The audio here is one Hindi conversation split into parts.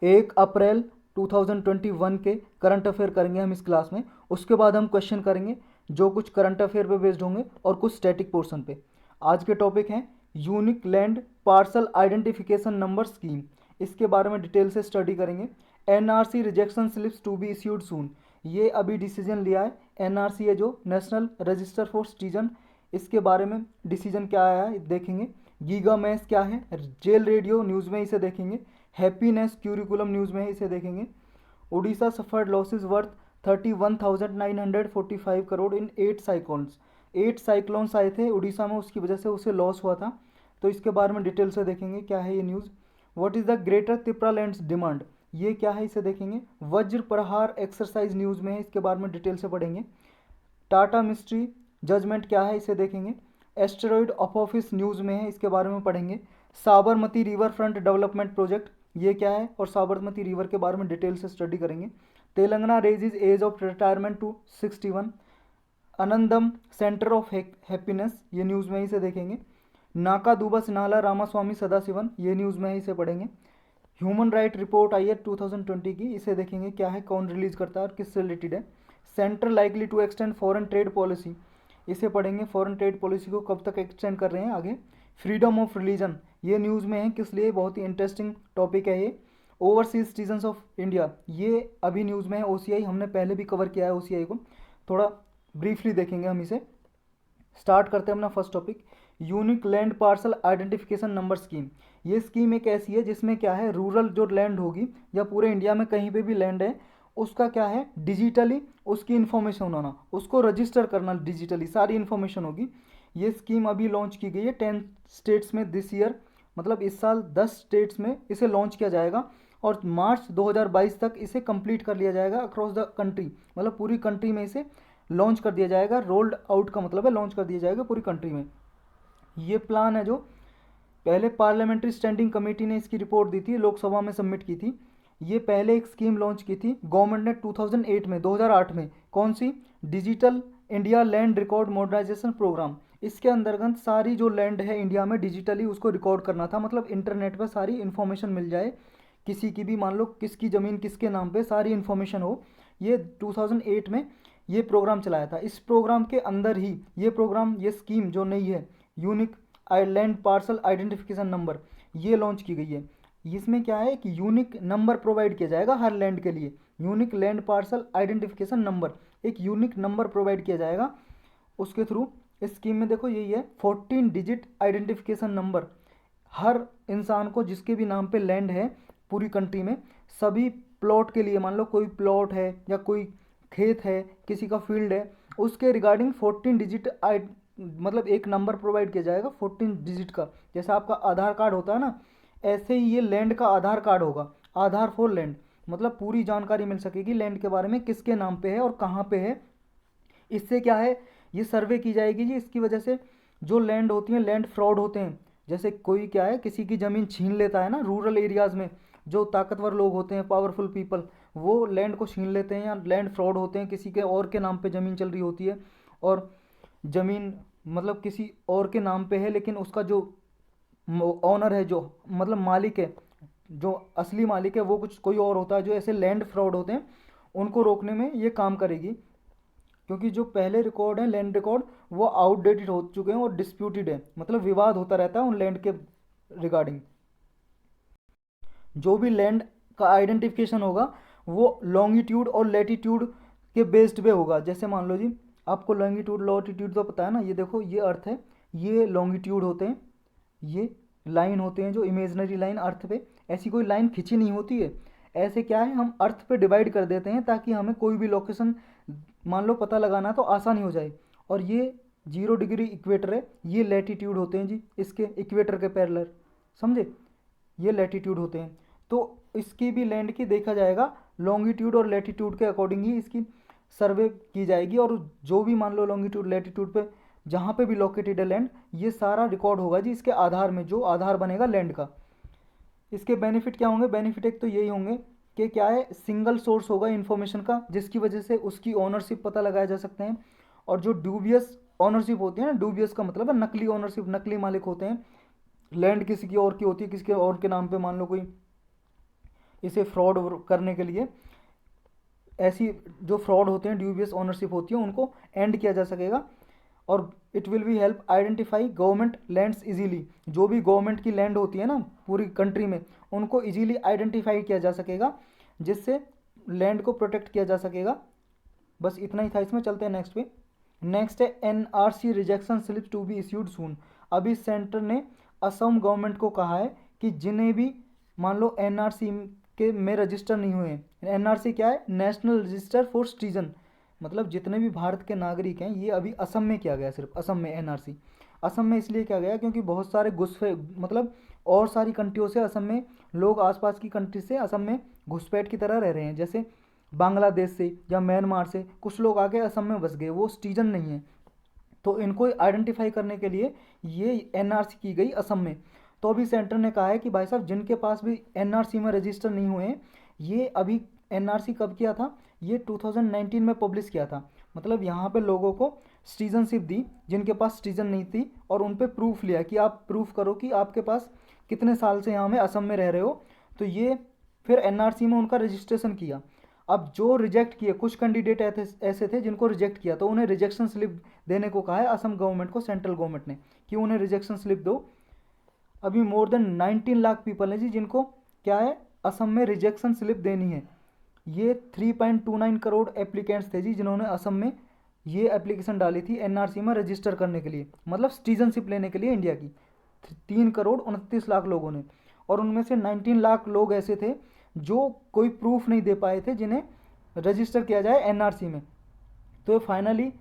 1 अप्रैल 2021 के करंट अफेयर करेंगे हम इस क्लास में। उसके बाद हम क्वेश्चन करेंगे जो कुछ करंट अफेयर पे बेस्ड होंगे और कुछ स्टैटिक पोर्शन पे। आज के टॉपिक हैं unique land parcel identification number scheme. इसके बारे में डिटेल से स्टडी करेंगे। NRC rejection slips to be issued soon, ये अभी डिसीजन लिया है। एनआरसी है जो नेशनल रजिस्टर फॉर सिटीजन, इसके बारे में डिसीजन क्या आया है देखेंगे। गीगा मैस क्या है, जेल रेडियो न्यूज़ में इसे देखेंगे। हैप्पीनेस क्यूरिकुलम न्यूज़ में इसे देखेंगे। Orissa suffered losses worth 31,945 crore in 8 cyclones. 8 cyclones आए थे उड़ीसा में, उसकी वजह से उसे लॉस हुआ था। तो इसके बारे में डिटेल से देखेंगे क्या है ये news. What is the greater Tripura lands demand, ये क्या है इसे देखेंगे। वज्र प्रहार एक्सरसाइज न्यूज़ में है, इसके बारे में डिटेल से पढ़ेंगे। टाटा मिस्ट्री जजमेंट क्या है इसे देखेंगे। एस्टेरॉयड अपोफिस न्यूज़ में है, इसके बारे में पढ़ेंगे। Sabarmati river front development project ये क्या है और साबरमती रिवर के बारे में डिटेल से स्टडी करेंगे। Telangana raises age of retirement to 61। Anandam centre of happiness ये न्यूज़ में ही से देखेंगे। नाका दुबस नाला रामास्वामी सदाशिवन ये न्यूज़ में ही से पढ़ेंगे। ह्यूमन राइट रिपोर्ट आई है 2020 की, इसे देखेंगे क्या है, कौन रिलीज करता है और किससे रिलेटेड है। Centre likely to extend foreign trade policy, इसे पढ़ेंगे। फॉरेन ट्रेड पॉलिसी को कब तक एक्सटेंड कर रहे हैं आगे। फ्रीडम ऑफ रिलीजन ये न्यूज़ में है, किस लिए, बहुत ही इंटरेस्टिंग टॉपिक है ये। ओवरसीज सिटीजन्स ऑफ इंडिया ये अभी न्यूज़ में है। ओसीआई हमने पहले भी कवर किया है, ओसीआई को थोड़ा ब्रीफली देखेंगे हम इसे। स्टार्ट करते हैं अपना first topic, unique land parcel identification number scheme. ये स्कीम एक ऐसी है जिसमें क्या है, रूरल जो लैंड होगी या पूरे इंडिया में कहीं पे भी लैंड है, उसका क्या है, डिजिटली उसकी इन्फॉर्मेशन होना, उसको रजिस्टर करना, डिजिटली सारी इन्फॉर्मेशन होगी। ये स्कीम अभी लॉन्च की गई है 10 स्टेट्स में दिस ईयर, मतलब इस साल 10 स्टेट्स में इसे लॉन्च किया जाएगा और मार्च 2022 तक इसे कंप्लीट कर लिया जाएगा अक्रॉस द कंट्री, मतलब पूरी कंट्री में इसे लॉन्च कर दिया जाएगा। रोल्ड आउट का मतलब है लॉन्च कर दिया जाएगा पूरी कंट्री में। ये प्लान है जो पहले पार्लियामेंट्री स्टैंडिंग कमेटी ने इसकी रिपोर्ट दी थी, लोकसभा में सबमिट की थी। ये पहले एक स्कीम लॉन्च की थी गवर्नमेंट ने 2008 में। कौन सी, digital India land record modernisation programme. इसके अंतर्गत सारी जो लैंड है इंडिया में डिजिटली उसको रिकॉर्ड करना था, मतलब इंटरनेट पर सारी इन्फॉर्मेशन मिल जाए, किसी की भी, मान लो किसकी ज़मीन किसके नाम पे सारी इन्फॉर्मेशन हो। ये 2008 में ये प्रोग्राम चलाया था। इस प्रोग्राम के अंदर ही ये स्कीम जो नई है, unique land parcel identification number, ये लॉन्च की गई है। इसमें क्या है कि यूनिक नंबर प्रोवाइड किया जाएगा हर लैंड के लिए। Unique land parcel identification number, एक यूनिक नंबर प्रोवाइड किया जाएगा उसके थ्रू। इस स्कीम में देखो यही है 14 डिजिट आइडेंटिफिकेशन नंबर, हर इंसान को जिसके भी नाम पे लैंड है पूरी कंट्री में, सभी प्लॉट के लिए, मान लो कोई प्लॉट है या कोई खेत है, किसी का फील्ड है, उसके रिगार्डिंग 14 डिजिट मतलब एक नंबर प्रोवाइड किया जाएगा 14 डिजिट का। जैसे आपका आधार कार्ड होता है ना, ऐसे ही ये लैंड का आधार कार्ड होगा, आधार फॉर लैंड, मतलब पूरी जानकारी मिल सकेगी लैंड के बारे में, किसके नाम पे है और कहाँ पे है। इससे क्या है, ये सर्वे की जाएगी जी, इसकी वजह से जो लैंड होती हैं, लैंड फ्रॉड होते हैं, जैसे कोई क्या है किसी की ज़मीन छीन लेता है ना, रूरल एरियाज़ में जो ताकतवर लोग होते हैं, पावरफुल पीपल, वो लैंड को छीन लेते हैं, या लैंड फ्रॉड होते हैं, किसी के और के नाम पे ज़मीन चल रही होती है और ज़मीन मतलब किसी और के नाम पे है, लेकिन उसका जो ऑनर है, जो मतलब मालिक है, जो असली मालिक है वो कुछ कोई और होता है। जो ऐसे लैंड फ्रॉड होते हैं उनको रोकने में ये काम करेगी, क्योंकि जो पहले रिकॉर्ड है लैंड रिकॉर्ड वो आउटडेटेड हो चुके हैं और डिस्प्यूटेड है, मतलब विवाद होता रहता है उन लैंड के रिगार्डिंग। जो भी लैंड का आइडेंटिफिकेशन होगा वो लॉन्गिट्यूड और लैटिट्यूड के बेस्ड पे होगा। जैसे मान लो जी, आपको लॉन्गिट्यूड लॉटिट्यूड तो पता है ना, ये देखो ये अर्थ है, ये लॉन्गिट्यूड होते हैं, ये लाइन होते हैं जो इमेजनरी लाइन अर्थ पे, ऐसी कोई लाइन खिंची नहीं होती है। ऐसे क्या है, हम अर्थ पे डिवाइड कर देते हैं ताकि हमें कोई भी लोकेशन मान लो पता लगाना तो आसानी हो जाए। और ये 0 डिग्री इक्वेटर है, ये लैटिट्यूड होते हैं जी, इसके इक्वेटर के पैरेलल, समझे, ये लैटिट्यूड होते हैं। तो इसकी भी लैंड की देखा जाएगा लॉन्गिट्यूड और लैटिट्यूड के अकॉर्डिंग ही इसकी सर्वे की जाएगी, और जो भी मान लो लॉन्गिट्यूड लैटिट्यूड पे जहाँ पे भी लोकेटेड है लैंड, ये सारा रिकॉर्ड होगा जी इसके आधार में, जो आधार बनेगा लैंड का। इसके बेनिफिट क्या होंगे, बेनिफिट एक तो यही होंगे कि क्या है, सिंगल सोर्स होगा इन्फॉर्मेशन का, जिसकी वजह से उसकी ओनरशिप पता लगाया जा सकते हैं। और जो ड्यूबियस ओनरशिप होती है ना, ड्यूबियस का मतलब है नकली ओनरशिप, नकली मालिक होते हैं, लैंड किसी की और की होती है, किसी के और के नाम पे मान लो कोई इसे फ्रॉड करने के लिए, ऐसी जो फ्रॉड होते हैं, ड्यूबियस ओनरशिप होती है, उनको एंड किया जा सकेगा। और it will be help identify government lands easily, जो भी गवर्नमेंट की लैंड होती है ना पूरी कंट्री में, उनको इजीली आइडेंटिफाई किया जा सकेगा, जिससे लैंड को प्रोटेक्ट किया जा सकेगा। बस इतना ही था इसमें। चलते हैं नेक्स्ट पे। नेक्स्ट है NRC rejection slip to be issued soon. अभी सेंटर ने असम गवर्नमेंट को कहा है कि जिन्हें भी मान लो एनआरसी के में रजिस्टर नहीं हुए हैं, एनआरसी क्या है, नेशनल रजिस्टर फॉर सिटीजन, मतलब जितने भी भारत के नागरिक हैं, ये अभी असम में किया गया, सिर्फ असम में एनआरसी। असम में इसलिए किया गया क्योंकि बहुत सारे घुसपैठ, मतलब और सारी कंट्रियों से असम में लोग, आसपास की कंट्री से असम में घुसपैठ की तरह रह रहे हैं। जैसे बांग्लादेश से या म्यांमार से कुछ लोग आके असम में बस गए, वो सिटीजन नहीं है। तो इनको आइडेंटिफाई करने के लिए ये एनआरसी की गई असम में। तो अभी सेंटर ने कहा है कि भाई साहब जिनके पास भी एनआरसी में रजिस्टर नहीं हुए हैं, ये अभी एनआरसी कब किया था, ये 2019 में पब्लिश किया था। मतलब यहाँ पे लोगों को सिटीजनशिप दी जिनके पास सिटीजन नहीं थी, और उन पे प्रूफ लिया कि आप प्रूफ करो कि आपके पास कितने साल से यहाँ में असम में रह रहे हो। तो ये फिर एनआरसी में उनका रजिस्ट्रेशन किया। अब जो रिजेक्ट किए, कुछ कैंडिडेट ऐसे थे जिनको रिजेक्ट किया, तो उन्हें रिजेक्शन स्लिप देने को कहा है असम गवर्नमेंट को, सेंट्रल गवर्नमेंट ने, कि उन्हें रिजेक्शन स्लिप दो। अभी मोर देन 19 लाख पीपल हैं जी जिनको क्या है, असम में रिजेक्शन स्लिप देनी है। ये 3.29 करोड़ एप्लीकेंट्स थे जी जिन्होंने असम में ये एप्लीकेशन डाली थी एनआरसी में रजिस्टर करने के लिए, मतलब सिटीजनशिप लेने के लिए इंडिया की, 3 करोड़ 29 लाख लोगों ने। और उनमें से 19 लाख लोग ऐसे थे जो कोई प्रूफ नहीं दे पाए थे जिन्हें रजिस्टर किया जाए एनआरसी में। तो finally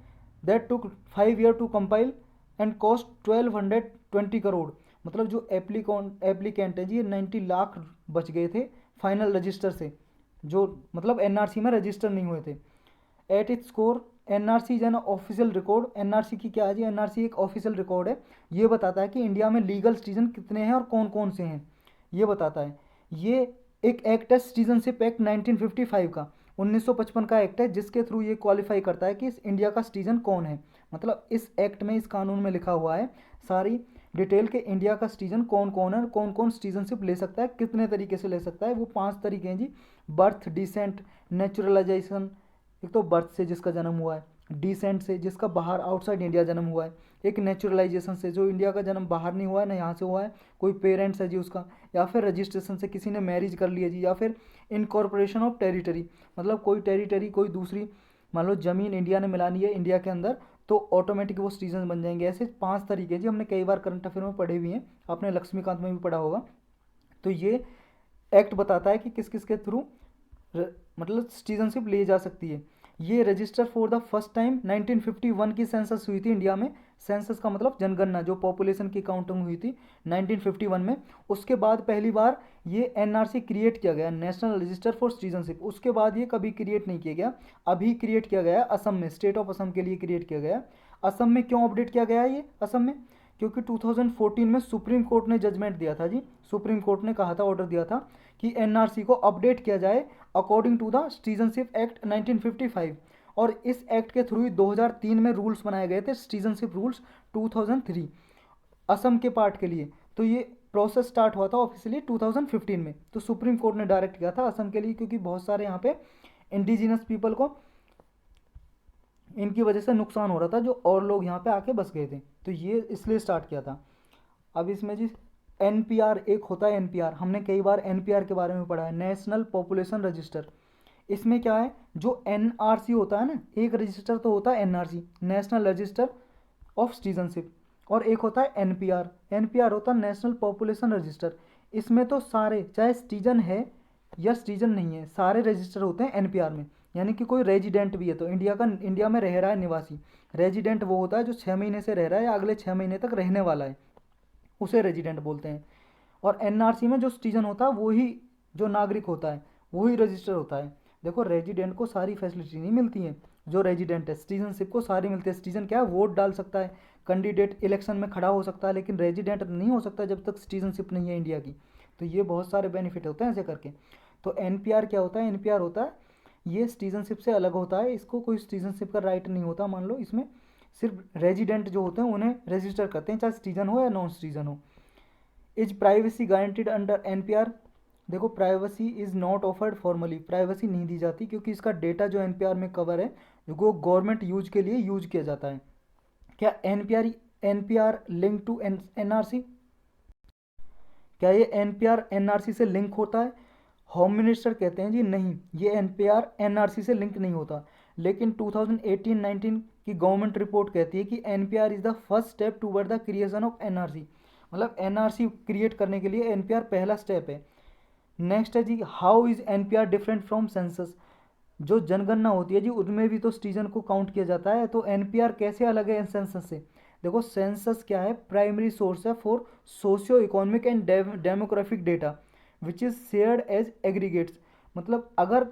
that took 5 year to compile and cost 1220 crore. मतलब जो एप्लीकेंट है जी, ये 90 लाख बच गए थे फाइनल रजिस्टर से, जो मतलब एनआरसी में रजिस्टर नहीं हुए थे। At its core NRC is an official record. NRC की क्या है जी, एनआरसी एक ऑफिशियल रिकॉर्ड है। ये बताता है कि इंडिया में लीगल सिटीजन कितने हैं और कौन कौन से हैं, ये बताता है। ये एक एक्ट है, सिटीजनशिप एक्ट 1955 का, 1955 का एक्ट है, जिसके थ्रू ये क्वालिफाई करता है कि इस इंडिया का सिटीजन कौन है। मतलब इस एक्ट में, इस कानून में लिखा हुआ है सारी डिटेल के इंडिया का सिटीजन कौन कौन है, कौन कौन सिटीजनशिप ले सकता है, कितने तरीके से ले सकता है। वो 5 तरीके हैं जी, बर्थ, डिसेंट, नेचुरलाइजेशन, एक तो बर्थ से जिसका जन्म हुआ है, डिसेंट से जिसका बाहर आउटसाइड इंडिया जन्म हुआ है, एक नेचुरलाइजेशन से जो इंडिया का जन्म बाहर नहीं हुआ है ना यहाँ से हुआ है, कोई पेरेंट्स है जी उसका, या फिर रजिस्ट्रेशन से किसी ने मैरिज कर लिया जी, या फिर इनकॉर्पोरेशन ऑफ टेरिटरी, मतलब कोई टेरिटरी, कोई दूसरी मान लो ज़मीन इंडिया ने मिलानी है इंडिया के अंदर, तो ऑटोमेटिक वो सिटीजन बन जाएंगे। ऐसे 5 तरीके जी, हमने कई बार करंट अफेयर में पढ़े हुए हैं, आपने लक्ष्मीकांत में भी पढ़ा होगा। तो ये एक्ट बताता है कि किस किस के थ्रू मतलब सिटीजनशिप ली जा सकती है। ये register for the first time 1951 की सेंसस हुई थी इंडिया में। सेंसस का मतलब जनगणना, जो पॉपुलेशन की काउंटिंग हुई थी 1951 में। उसके बाद पहली बार ये एनआरसी क्रिएट किया गया, नेशनल रजिस्टर फॉर सिटीजनशिप। उसके बाद ये कभी क्रिएट नहीं किया गया, अभी क्रिएट किया गया असम में, स्टेट ऑफ असम के लिए क्रिएट किया गया। असम में क्यों अपडेट किया गया है ये असम में, क्योंकि 2014 में सुप्रीम कोर्ट ने जजमेंट दिया था जी, सुप्रीम कोर्ट ने कहा था, ऑर्डर दिया था कि एनआरसी को अपडेट किया जाए according to the citizenship act 1955। और इस एक्ट के थ्रू ही 2003 में रूल्स बनाए गए थे, सिटीजनशिप रूल्स 2003 असम के पार्ट के लिए। तो ये प्रोसेस स्टार्ट हुआ था ऑफिशियली 2015 में। तो सुप्रीम कोर्ट ने डायरेक्ट किया था असम के लिए, क्योंकि बहुत सारे यहाँ पे इंडिजिनस पीपल को इनकी वजह से नुकसान हो रहा था, जो और लोग यहाँ पे आके बस गए थे, तो ये इसलिए स्टार्ट किया था। अब इसमें जी एनपीआर एक होता है, एनपीआर हमने कई बार एनपीआर के बारे में पढ़ा है, नेशनल पॉपुलेशन रजिस्टर। इसमें क्या है, जो एनआरसी होता है ना, एक रजिस्टर तो होता है NRC, national register of citizenship, और एक होता है एनपीआर, एनपीआर होता है नेशनल पॉपुलेशन रजिस्टर। इसमें तो सारे, चाहे सिटीजन है या सिटीजन नहीं है, सारे रजिस्टर होते हैं एनपीआर में। यानी कि कोई रेजिडेंट भी है तो इंडिया में रह रहा है निवासी, रेजिडेंट वो होता है जो 6 महीने से रह रहा है या अगले 6 महीने तक रहने वाला है, उसे रेजिडेंट बोलते हैं। और एनआरसी में जो सिटीजन होता है वही, जो नागरिक होता है वही रजिस्टर होता है। देखो रेजिडेंट को सारी फैसिलिटी नहीं मिलती हैं, जो रेजिडेंट है सिटीजनशिप को सारी मिलती है। सिटीजन क्या है, वोट डाल सकता है, कैंडिडेट इलेक्शन में खड़ा हो सकता है, लेकिन रेजिडेंट नहीं हो सकता जब तक सिटीजनशिप नहीं है इंडिया की। तो ये बहुत सारे बेनिफिट होते हैं ऐसे करके। तो एनपीआर क्या होता है, एनपीआर होता है ये सिटीजनशिप से अलग होता है, इसको कोई सिटीजनशिप का राइट नहीं होता। मान लो इसमें सिर्फ रेजिडेंट जो होते हैं उन्हें रजिस्टर करते हैं, चाहे सिटीजन हो या नॉन सिटीजन हो। Is privacy guaranteed under NPR, देखो privacy is not offered formally, privacy नहीं दी जाती क्योंकि इसका डेटा जो एनपीआर में कवर है वो गवर्नमेंट यूज के लिए यूज किया जाता है। क्या एनपीआर लिंक टू एनआरसी, क्या ये एनपीआर एनआरसी से लिंक होता है? होम मिनिस्टर कहते हैं जी नहीं, ये एनपीआर एनआरसी से लिंक नहीं होता। लेकिन 2018-19 की गवर्नमेंट रिपोर्ट कहती है कि NPR is the first step toward the creation of NRC, मतलब एनआरसी क्रिएट करने के लिए एनपीआर पहला स्टेप है। नेक्स्ट है जी, how is NPR different from census, जो जनगणना होती है जी उनमें भी तो सिटीजन को काउंट किया जाता है, तो एनपीआर कैसे अलग है सेंसस से? देखो सेंसस क्या है, प्राइमरी सोर्स है for socio economic and demographic data which is shared as aggregates, मतलब अगर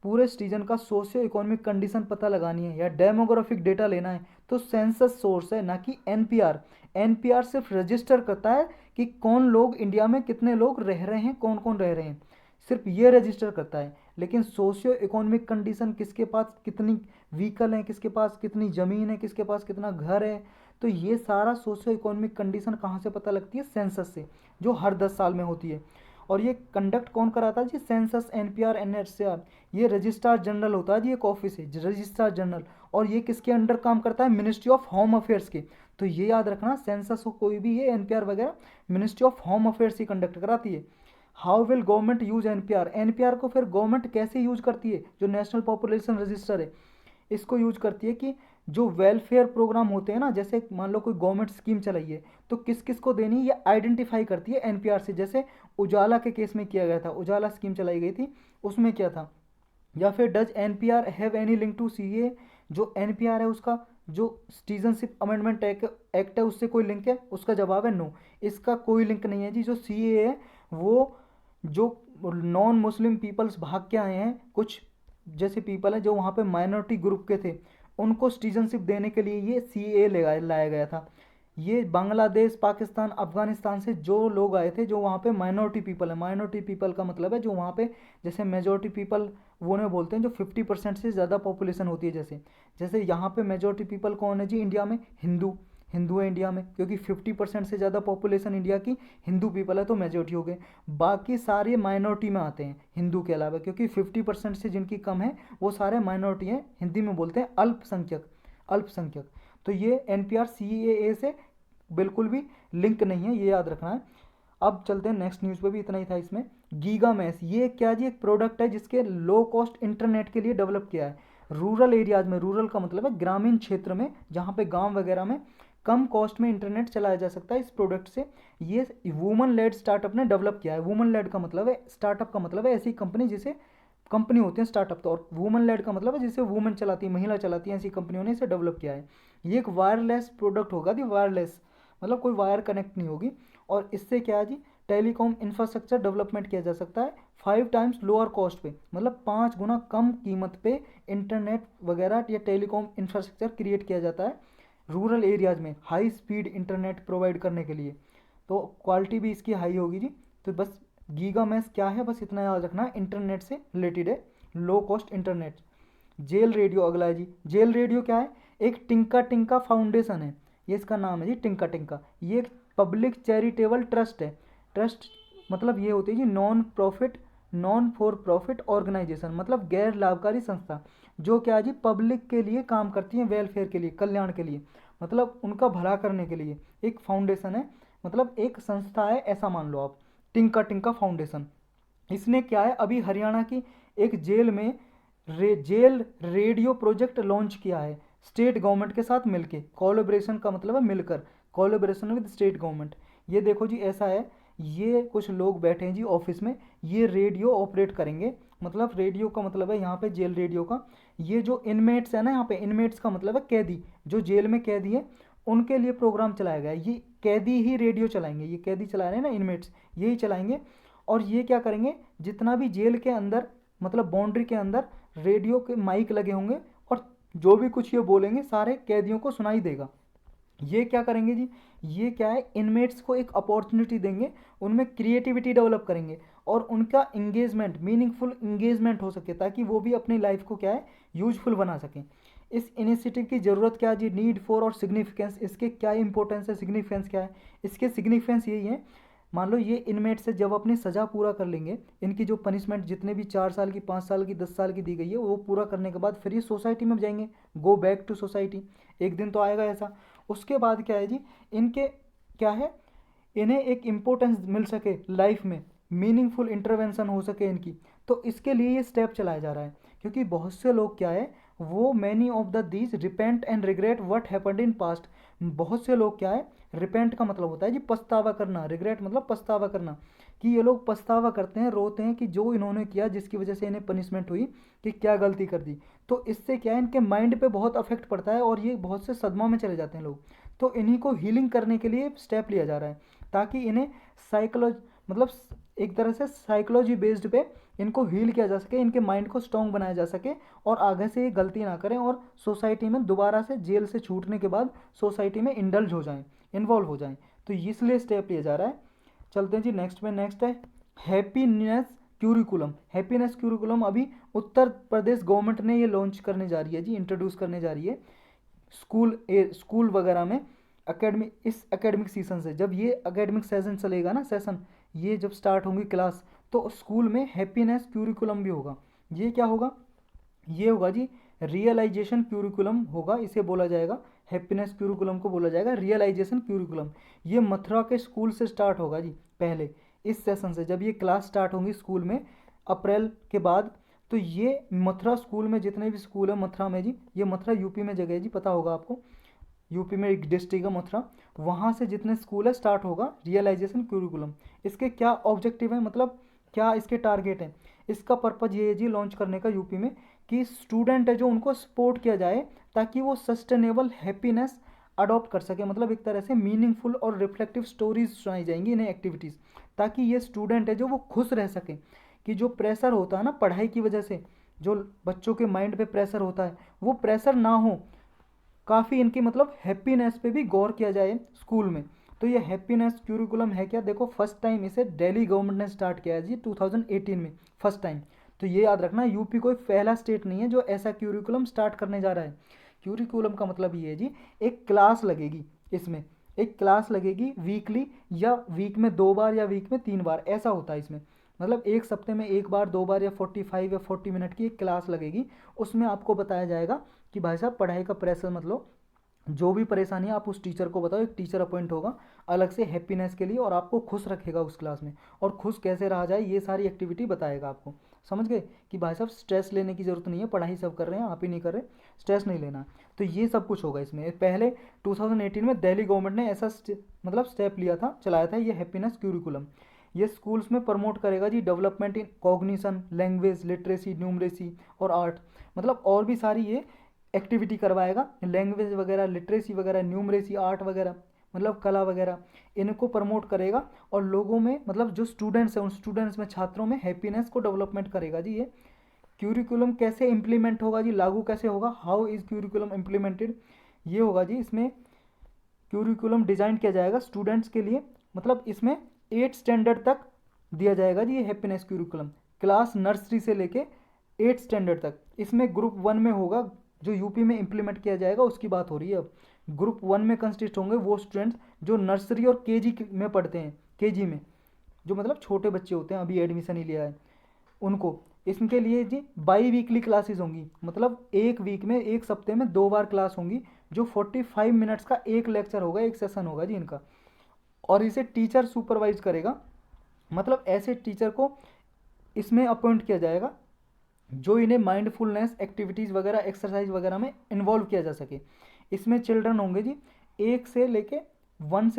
पूरे सिटीजन का सोशियो इकोनॉमिक कंडीशन पता लगानी है या डेमोग्राफिक डेटा लेना है तो सेंसस सोर्स है, ना कि एनपीआर। एनपीआर सिर्फ रजिस्टर करता है कि कौन लोग इंडिया में कितने लोग रह रहे हैं, कौन कौन रह रहे हैं, सिर्फ ये रजिस्टर करता है। लेकिन सोशियो इकोनॉमिक कंडीशन, किसके पास कितनी व्हीकल है, किसके पास कितनी ज़मीन है, किसके पास कितना घर है, तो ये सारा सोशियो इकोनॉमिक कंडीशन कहाँ से पता लगती है? सेंसस से, जो हर 10 साल में होती है। और ये कंडक्ट कौन कराता है जी? सेंसस, एनपीआर, एनएचसीआर, ये रजिस्ट्रार जनरल होता है जी, एक ऑफिस है रजिस्ट्रार जनरल, और ये किसके अंडर काम करता है? मिनिस्ट्री ऑफ होम अफेयर्स के। तो ये याद रखना, सेंसस हो कोई भी, ये एनपीआर वगैरह ministry of home affairs he conduct कराती है। How will government use NPR, NPR को फिर गवर्नमेंट कैसे यूज करती है? जो नेशनल पॉपुलेशन रजिस्टर है इसको यूज करती है कि जो वेलफेयर प्रोग्राम होते हैं ना, जैसे मान लो कोई गवर्नमेंट स्कीम चलाइए तो किस किस को देनी ये आइडेंटिफाई करती है एनपीआर से। जैसे उजाला के केस में किया गया था, उजाला स्कीम चलाई गई थी, उसमें क्या था? या फिर does NPR have any link to CA, जो एनपीआर है उसका जो सिटीजनशिप अमेंडमेंट एक्ट है उससे कोई लिंक है? उसका जवाब है नो, इसका कोई लिंक नहीं है जी। जो सीए है वो जो नॉन मुस्लिम पीपल्स भाग के आए हैं, कुछ जैसे पीपल हैं जो वहाँ पे माइनॉरिटी ग्रुप के थे, उनको सिटीजनशिप देने के लिए ये सीए लाया गया था। ये बांग्लादेश, पाकिस्तान, अफगानिस्तान से जो लोग आए थे, जो वहाँ पे माइनॉरिटी पीपल है, माइनॉरिटी पीपल का मतलब है जो वहाँ पे, जैसे मेजोरिटी पीपल वो ने बोलते हैं जो 50% से ज़्यादा पॉपुलेशन होती है। जैसे जैसे यहाँ पे मेजोरिटी पीपल कौन है जी इंडिया में? हिंदू, हिंदू है इंडिया में, क्योंकि 50% से ज़्यादा पॉपुलेशन इंडिया की हिंदू पीपल है, तो मेजोरिटी हो गए। बाकी सारे माइनॉरिटी में आते हैं हिंदू के अलावा, क्योंकि 50% से जिनकी कम है वो सारे माइनॉरिटी हैं, हिंदी में बोलते हैं अल्पसंख्यक, अल्पसंख्यक। तो ये एनपीआर सीएए से बिल्कुल भी लिंक नहीं है, ये याद रखना है। अब चलते हैं नेक्स्ट न्यूज़ पे, भी इतना ही था इसमें। गीगा मैश, ये क्या जी? एक प्रोडक्ट है जिसके लो कॉस्ट इंटरनेट के लिए डेवलप किया है। रूरल एरियाज में, रूरल का मतलब है ग्रामीण क्षेत्र में, जहाँ पे गांव वगैरह में कम कॉस्ट में इंटरनेट चलाया जा सकता है इस प्रोडक्ट से। ये वुमन लेड स्टार्टअप ने डेवलप किया है। वुमन लेड का मतलब है, स्टार्टअप का मतलब है ऐसी कंपनी जिसे, कंपनी होते हैं स्टार्टअप तो, और वुमन लेड का मतलब है जिसे वुमन चलाती है, महिला चलाती है, ऐसी कंपनियों ने इसे डेवलप किया है। ये एक वायरलेस प्रोडक्ट होगा दी, वायरलेस मतलब कोई वायर कनेक्ट नहीं होगी। और इससे क्या है जी, टेलीकॉम इंफ्रास्ट्रक्चर डेवलपमेंट किया जा सकता है 5 टाइम्स लोअर कॉस्ट पे, मतलब 5 गुना कम कीमत पे इंटरनेट वगैरह या टेलीकॉम इंफ्रास्ट्रक्चर क्रिएट किया जाता है रूरल एरियाज में हाई स्पीड इंटरनेट प्रोवाइड करने के लिए। तो क्वालिटी भी इसकी हाई होगी जी। तो बस गीगा मैश क्या है, बस इतना याद रखना, इंटरनेट से रिलेटेड है, low cost internet. Jail radio अगला है जी। जेल रेडियो क्या है? एक टिंका टिंका फाउंडेशन है, ये इसका नाम है जी, टिंका टिंका। ये एक पब्लिक चैरिटेबल ट्रस्ट है। ट्रस्ट मतलब ये होती है जी नॉन फॉर प्रॉफिट ऑर्गेनाइजेशन, मतलब गैर लाभकारी संस्था, जो क्या है जी पब्लिक के लिए काम करती है, वेलफेयर के लिए, कल्याण के लिए, मतलब उनका भला करने के लिए एक फाउंडेशन है, मतलब एक संस्था है, ऐसा मान लो आप, टिंका टिंका फाउंडेशन। इसने क्या है, अभी हरियाणा की एक जेल में जेल रेडियो प्रोजेक्ट लॉन्च किया है स्टेट गवर्नमेंट के साथ मिलके। कोलैबोरेशन का मतलब है मिलकर, कोलैबोरेशन विद स्टेट गवर्नमेंट। ये देखो जी ऐसा है, ये कुछ लोग बैठे हैं जी ऑफिस में, ये रेडियो ऑपरेट करेंगे, मतलब रेडियो का मतलब है यहाँ पे जेल रेडियो का। ये जो इनमेट्स है ना, यहाँ पे इनमेट्स का मतलब है कैदी, जो जेल में कैदी है उनके लिए प्रोग्राम चलाया गया है। ये कैदी ही रेडियो चलाएंगे, ये कैदी चला रहे हैं ना इनमेट्स, यही चलाएंगे। और ये क्या करेंगे, जितना भी जेल के अंदर मतलब बाउंड्री के अंदर रेडियो के माइक लगे होंगे, और जो भी कुछ ये बोलेंगे सारे कैदियों को सुनाई देगा। ये क्या करेंगे जी, ये क्या है, इनमेट्स को एक अपॉर्चुनिटी देंगे, उनमें क्रिएटिविटी डेवलप करेंगे और उनका इंगेजमेंट, मीनिंगफुल इंगेजमेंट हो सके, ताकि वो भी अपनी लाइफ को क्या है यूजफुल बना सकें। इस इनिशिएटिव की ज़रूरत क्या है जी, नीड फॉर और सिग्निफिकेंस, इसके क्या इंपॉर्टेंस है, सिग्निफिकेंस क्या है? इसके सिग्निफिकेंस यही है, मान लो ये इनमेट से जब अपनी सज़ा पूरा कर लेंगे, इनकी जो पनिशमेंट जितने भी 4 साल की, 5 साल की, 10 साल की दी गई है, वो पूरा करने के बाद फिर ये सोसाइटी में जाएंगे, गो बैक टू सोसाइटी। एक दिन तो आएगा ऐसा। उसके बाद क्या है जी, इनके क्या है, इन्हें एक इम्पोर्टेंस मिल सके लाइफ में, मीनिंगफुल इंटरवेंशन हो सके इनकी, तो इसके लिए ये स्टेप चलाया जा रहा है। क्योंकि बहुत से लोग क्या है, वो many of the these repent and regret what happened in past. बहुत से लोग क्या है, रिपेंट का मतलब होता है जी पछतावा करना, रिग्रेट मतलब पछतावा करना, कि ये लोग पछतावा करते हैं, रोते हैं कि जो इन्होंने किया, जिसकी वजह से इन्हें पनिशमेंट हुई, कि क्या गलती कर दी। तो इससे क्या है, इनके माइंड पे बहुत अफेक्ट पड़ता है और ये बहुत से सदमा में चले जाते हैं लोग। तो इन्हीं को हीलिंग करने के लिए स्टेप लिया जा रहा है, ताकि इन्हें साइकोलॉजी मतलब एक तरह से साइकोलॉजी बेस्ड पे इनको हील किया जा सके, इनके माइंड को स्ट्रॉन्ग बनाया जा सके, और आगे से ये गलती ना करें और सोसाइटी में दोबारा से जेल से छूटने के बाद सोसाइटी में इंडल्ज हो जाएं, इन्वॉल्व हो जाएं। तो इसलिए स्टेप लिया जा रहा है। चलते हैं जी नेक्स्ट में। नेक्स्ट है हैप्पीनेस क्यूरिकुलम। हैप्पीनेस क्यूरिकुलम अभी उत्तर प्रदेश गवर्नमेंट ने ये लॉन्च करने जा रही है जी, इंट्रोड्यूस करने जा रही है स्कूल वगैरह में। इस एकेडमिक सीजन से, जब ये एकेडमिक सेशन चलेगा ना, सेशन ये जब स्टार्ट होंगी क्लास, तो स्कूल में हैप्पीनेस क्यूरिकुलम भी होगा। ये क्या होगा, ये होगा जी रियलाइजेशन क्यूरिकुलम होगा, इसे बोला जाएगा। हैप्पीनेस क्यूरिकुलम को बोला जाएगा रियलाइजेशन क्यूरिकुलम। ये मथुरा के स्कूल से स्टार्ट होगा जी, पहले इस सेशन से, जब ये क्लास स्टार्ट होंगी स्कूल में अप्रैल के बाद, तो ये मथुरा स्कूल में, जितने भी स्कूल है मथुरा में जी, ये मथुरा यूपी में जगह है जी, पता होगा आपको, यूपी में एक डिस्ट्रिक्ट है मथुरा, वहाँ से जितने स्कूल है स्टार्ट होगा रियलाइजेशन क्यूरिकुलम। इसके क्या ऑब्जेक्टिव है, मतलब क्या इसके टारगेट हैं, इसका पर्पज़ ये है जी लॉन्च करने का यूपी में, कि स्टूडेंट है जो उनको सपोर्ट किया जाए, ताकि वो सस्टेनेबल हैप्पीनेस अडॉप्ट कर सके। मतलब एक तरह से मीनिंगफुल और रिफ्लेक्टिव स्टोरीज सुनाई जाएंगी इन्हें, एक्टिविटीज़, ताकि ये स्टूडेंट है जो वो खुश रह सकें। कि जो प्रेशर होता है ना पढ़ाई की वजह से, जो बच्चों के माइंड पे प्रेशर होता है, वो प्रेशर ना हो, काफ़ी इनकी मतलब हैप्पीनेस पे भी गौर किया जाए स्कूल में। तो ये हैप्पीनेस क्यूरिकुलम है क्या, देखो फर्स्ट टाइम इसे दिल्ली गवर्नमेंट ने स्टार्ट किया है जी 2018 में, फर्स्ट टाइम। तो ये याद रखना, यूपी कोई पहला स्टेट नहीं है जो ऐसा क्यूरिकुलम स्टार्ट करने जा रहा है। क्यूरिकुलम का मतलब ये है जी, एक क्लास लगेगी इसमें, एक क्लास लगेगी वीकली, या वीक में 2 बार या वीक में 3 बार, ऐसा होता है इसमें। मतलब एक सप्ते में 1 बार, 2 बार, या 45 या 40 मिनट की एक क्लास लगेगी। उसमें आपको बताया जाएगा कि भाई साहब पढ़ाई का प्रेशर मतलब जो भी परेशानी है आप उस टीचर को बताओ, एक टीचर अपॉइंट होगा अलग से हैप्पीनेस के लिए, और आपको खुश रखेगा उस क्लास में, और खुश कैसे रहा जाए ये सारी एक्टिविटी बताएगा आपको। समझ गए कि भाई साहब स्ट्रेस लेने की ज़रूरत नहीं है, पढ़ाई सब कर रहे हैं, आप ही नहीं कर रहे, स्ट्रेस नहीं लेना। तो ये सब कुछ होगा इसमें। पहले 2018 में दिल्ली गवर्नमेंट ने ऐसा मतलब स्टेप लिया था, चलाया था ये हैप्पीनेस क्यूरिकुलम। ये स्कूल्स में प्रमोट करेगा जी development in cognition, language, literacy, numeracy और आर्ट। मतलब और भी सारी ये एक्टिविटी करवाएगा, लैंग्वेज वगैरह, लिटरेसी वगैरह, न्यूमरेसी, आर्ट वगैरह, मतलब कला वगैरह, इनको प्रमोट करेगा। और लोगों में मतलब जो स्टूडेंट्स हैं, उन स्टूडेंट्स में, छात्रों में हैप्पीनेस को डेवलपमेंट करेगा जी ये। क्यूरिकुलम कैसे इम्प्लीमेंट होगा जी, लागू कैसे होगा, हाउ इज़ क्यूरिकुलम इम्प्लीमेंटेड, ये होगा जी। इसमें क्यूरिकुलम डिज़ाइन किया जाएगा स्टूडेंट्स के लिए, मतलब इसमें 8 स्टैंडर्ड तक दिया जाएगा जी ये हैप्पीनेस क्यूरिकुलम, क्लास नर्सरी से लेके 8 स्टैंडर्ड तक। इसमें ग्रुप 1 में होगा, जो यूपी में इम्प्लीमेंट किया जाएगा उसकी बात हो रही है अब। ग्रुप 1 में कंसिस्ट होंगे वो स्टूडेंट्स जो नर्सरी और केजी में पढ़ते हैं, केजी में जो मतलब छोटे बच्चे होते हैं, अभी एडमिशन ही लिया है उनको। इसके लिए जी बाई वीकली क्लासेस होंगी, मतलब एक वीक में, एक सप्ते में 2 बार क्लास होंगी, जो 45 मिनट्स का एक लेक्चर होगा, एक सेशन होगा जी इनका। और इसे टीचर सुपरवाइज करेगा, मतलब ऐसे टीचर को इसमें अपॉइंट किया जाएगा जो इन्हें माइंडफुलनेस एक्टिविटीज़ वगैरह, एक्सरसाइज वगैरह में इन्वॉल्व किया जा सके। इसमें चिल्ड्रन होंगे जी 1 से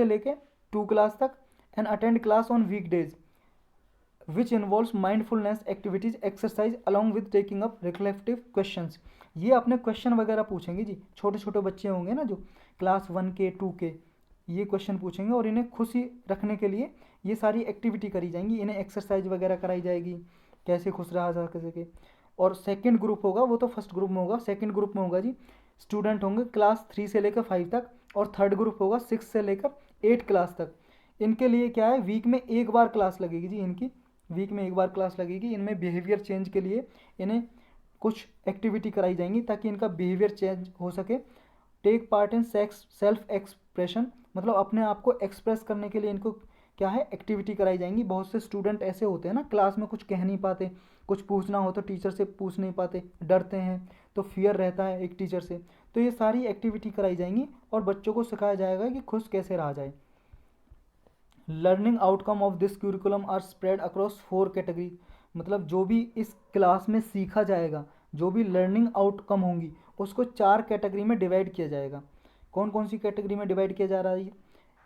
लेके 2 क्लास तक, and attend class on weekdays which involves mindfulness activities exercise along with taking up reflective questions. ये अपने क्वेश्चन वगैरह पूछेंगे जी, छोटे छोटे बच्चे होंगे ना जो क्लास 1 के 2 के, ये क्वेश्चन पूछेंगे, और इन्हें खुशी रखने के लिए ये सारी एक्टिविटी करी जाएंगी, इन्हें एक्सरसाइज वगैरह कराई जाएगी, कैसे खुश रहा जा सके। और सेकंड ग्रुप होगा, वो तो फर्स्ट ग्रुप में होगा, सेकंड ग्रुप में होगा जी स्टूडेंट होंगे क्लास 3 से लेकर 5 तक, और थर्ड ग्रुप होगा 6 से लेकर 8 क्लास तक। इनके लिए क्या है, वीक में 1 बार क्लास लगेगी जी इनकी, वीक में 1 बार क्लास लगेगी। इनमें बिहेवियर चेंज के लिए इन्हें कुछ एक्टिविटी कराई जाएंगी ताकि इनका बिहेवियर चेंज हो सके। Take part in self expression, मतलब अपने आप को एक्सप्रेस करने के लिए इनको क्या है, एक्टिविटी कराई जाएंगी। बहुत से स्टूडेंट ऐसे होते हैं ना, क्लास में कुछ कह नहीं पाते, कुछ पूछना हो तो टीचर से पूछ नहीं पाते, डरते हैं, तो फियर रहता है एक टीचर से। तो ये सारी एक्टिविटी कराई जाएंगी और बच्चों को सिखाया जाएगा कि खुश कैसे रहा जाए। Learning outcome of this curriculum are spread across 4 category. मतलब जो भी इस क्लास में सीखा जाएगा, जो भी लर्निंग आउटकम होंगी, उसको 4 कैटेगरी में डिवाइड किया जाएगा। कौन कौन सी कैटेगरी में डिवाइड किया जा रहा है?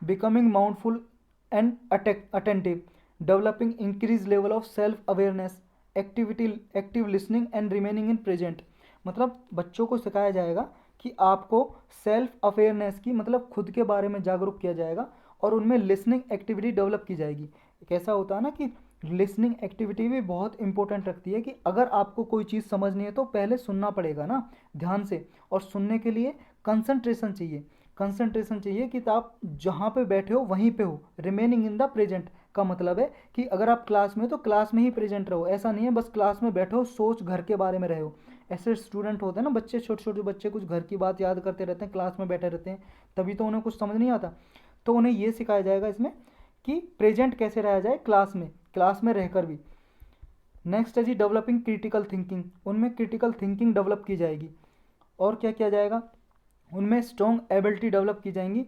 Becoming mindful and attentive, developing increase level of self awareness, active listening and remaining in present. मतलब बच्चों को सिखाया जाएगा कि आपको सेल्फ अवेयरनेस की, मतलब खुद के बारे में जागरूक किया जाएगा, और उनमें लिसनिंग एक्टिविटी डेवलप की जाएगी। कैसा होता है ना कि लिसनिंग एक्टिविटी भी बहुत इंपॉर्टेंट रखती है कि अगर आपको कोई चीज़ समझनी है तो पहले सुनना पड़ेगा ना ध्यान से, और सुनने के लिए कंसंट्रेशन चाहिए। कंसंट्रेशन चाहिए कि आप जहाँ पे बैठे हो वहीं पे हो। रिमेनिंग इन द प्रेजेंट का मतलब है कि अगर आप क्लास में हो तो क्लास में ही प्रेजेंट रहो। ऐसा नहीं है बस क्लास में बैठो, सोच घर के बारे में रहो। ऐसे स्टूडेंट होते हैं ना, बच्चे, छोटे छोटे बच्चे कुछ घर की बात याद करते रहते हैं, क्लास में बैठे रहते हैं, तभी तो उन्हें कुछ समझ नहीं आता। तो उन्हें ये सिखाया जाएगा इसमें कि प्रेजेंट कैसे रहा जाए क्लास में रहकर भी। नेक्स्ट है जी डेवलपिंग क्रिटिकल थिंकिंग। उनमें क्रिटिकल थिंकिंग डेवलप की जाएगी। और क्या किया जाएगा? उनमें स्ट्रॉन्ग एबिलिटी डेवलप की जाएंगी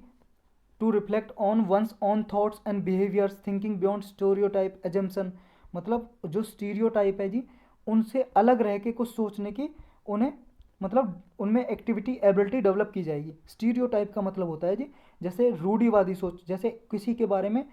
to reflect on one's own thoughts and behaviours, thinking beyond stereotype assumption. मतलब जो स्टीरियोटाइप है जी, उनसे अलग रह के कुछ सोचने की उन्हें, मतलब उनमें एक्टिविटी एबिलिटी डेवलप की जाएगी। स्टीरियोटाइप का मतलब होता है जी जैसे रूढ़िवादी सोच, जैसे किसी के बारे में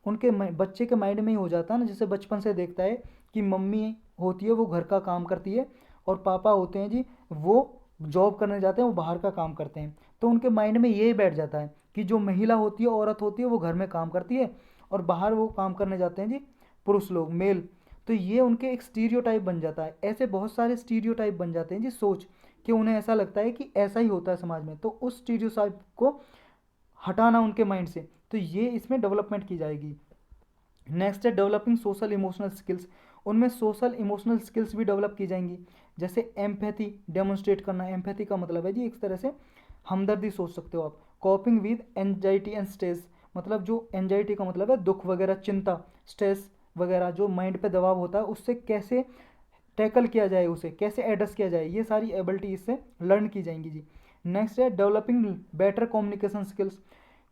उनके बच्चे के माइंड में ही हो जाता है ना, जैसे बचपन से देखता है कि मम्मी होती है वो घर का काम करती है और पापा होते हैं जी वो जॉब करने जाते हैं, वो बाहर का काम करते हैं। तो उनके माइंड में ये बैठ जाता है कि जो महिला होती है, औरत होती है, वो घर में काम करती है और बाहर वो काम करने जाते हैं जी पुरुष लोग, मेल। तो ये उनके एक स्टीरियोटाइप बन जाता है। ऐसे बहुत सारे स्टीरियोटाइप बन जाते हैं जी सोच कि उन्हें ऐसा लगता है कि ऐसा ही होता है समाज में। तो उस स्टीरियोटाइप को हटाना उनके माइंड से, तो ये इसमें डेवलपमेंट की जाएगी। नेक्स्ट है डेवलपिंग सोशल इमोशनल स्किल्स। उनमें सोशल इमोशनल स्किल्स भी डेवलप की जाएंगी, जैसे एम्पैथी डेमोन्स्ट्रेट करना। एम्पैथी का मतलब है जी एक तरह से हमदर्दी सोच सकते हो आप। कॉपिंग विद एंजाइटी एंड स्ट्रेस, मतलब जो एंजाइटी का मतलब है दुख वगैरह, चिंता, स्ट्रेस वगैरह जो माइंड पे दबाव होता है, उससे कैसे टैकल किया जाए, उसे कैसे एड्रेस किया जाए, ये सारी एबिलिटी इससे लर्न की जाएंगी जी। नेक्स्ट है developing better communication skills.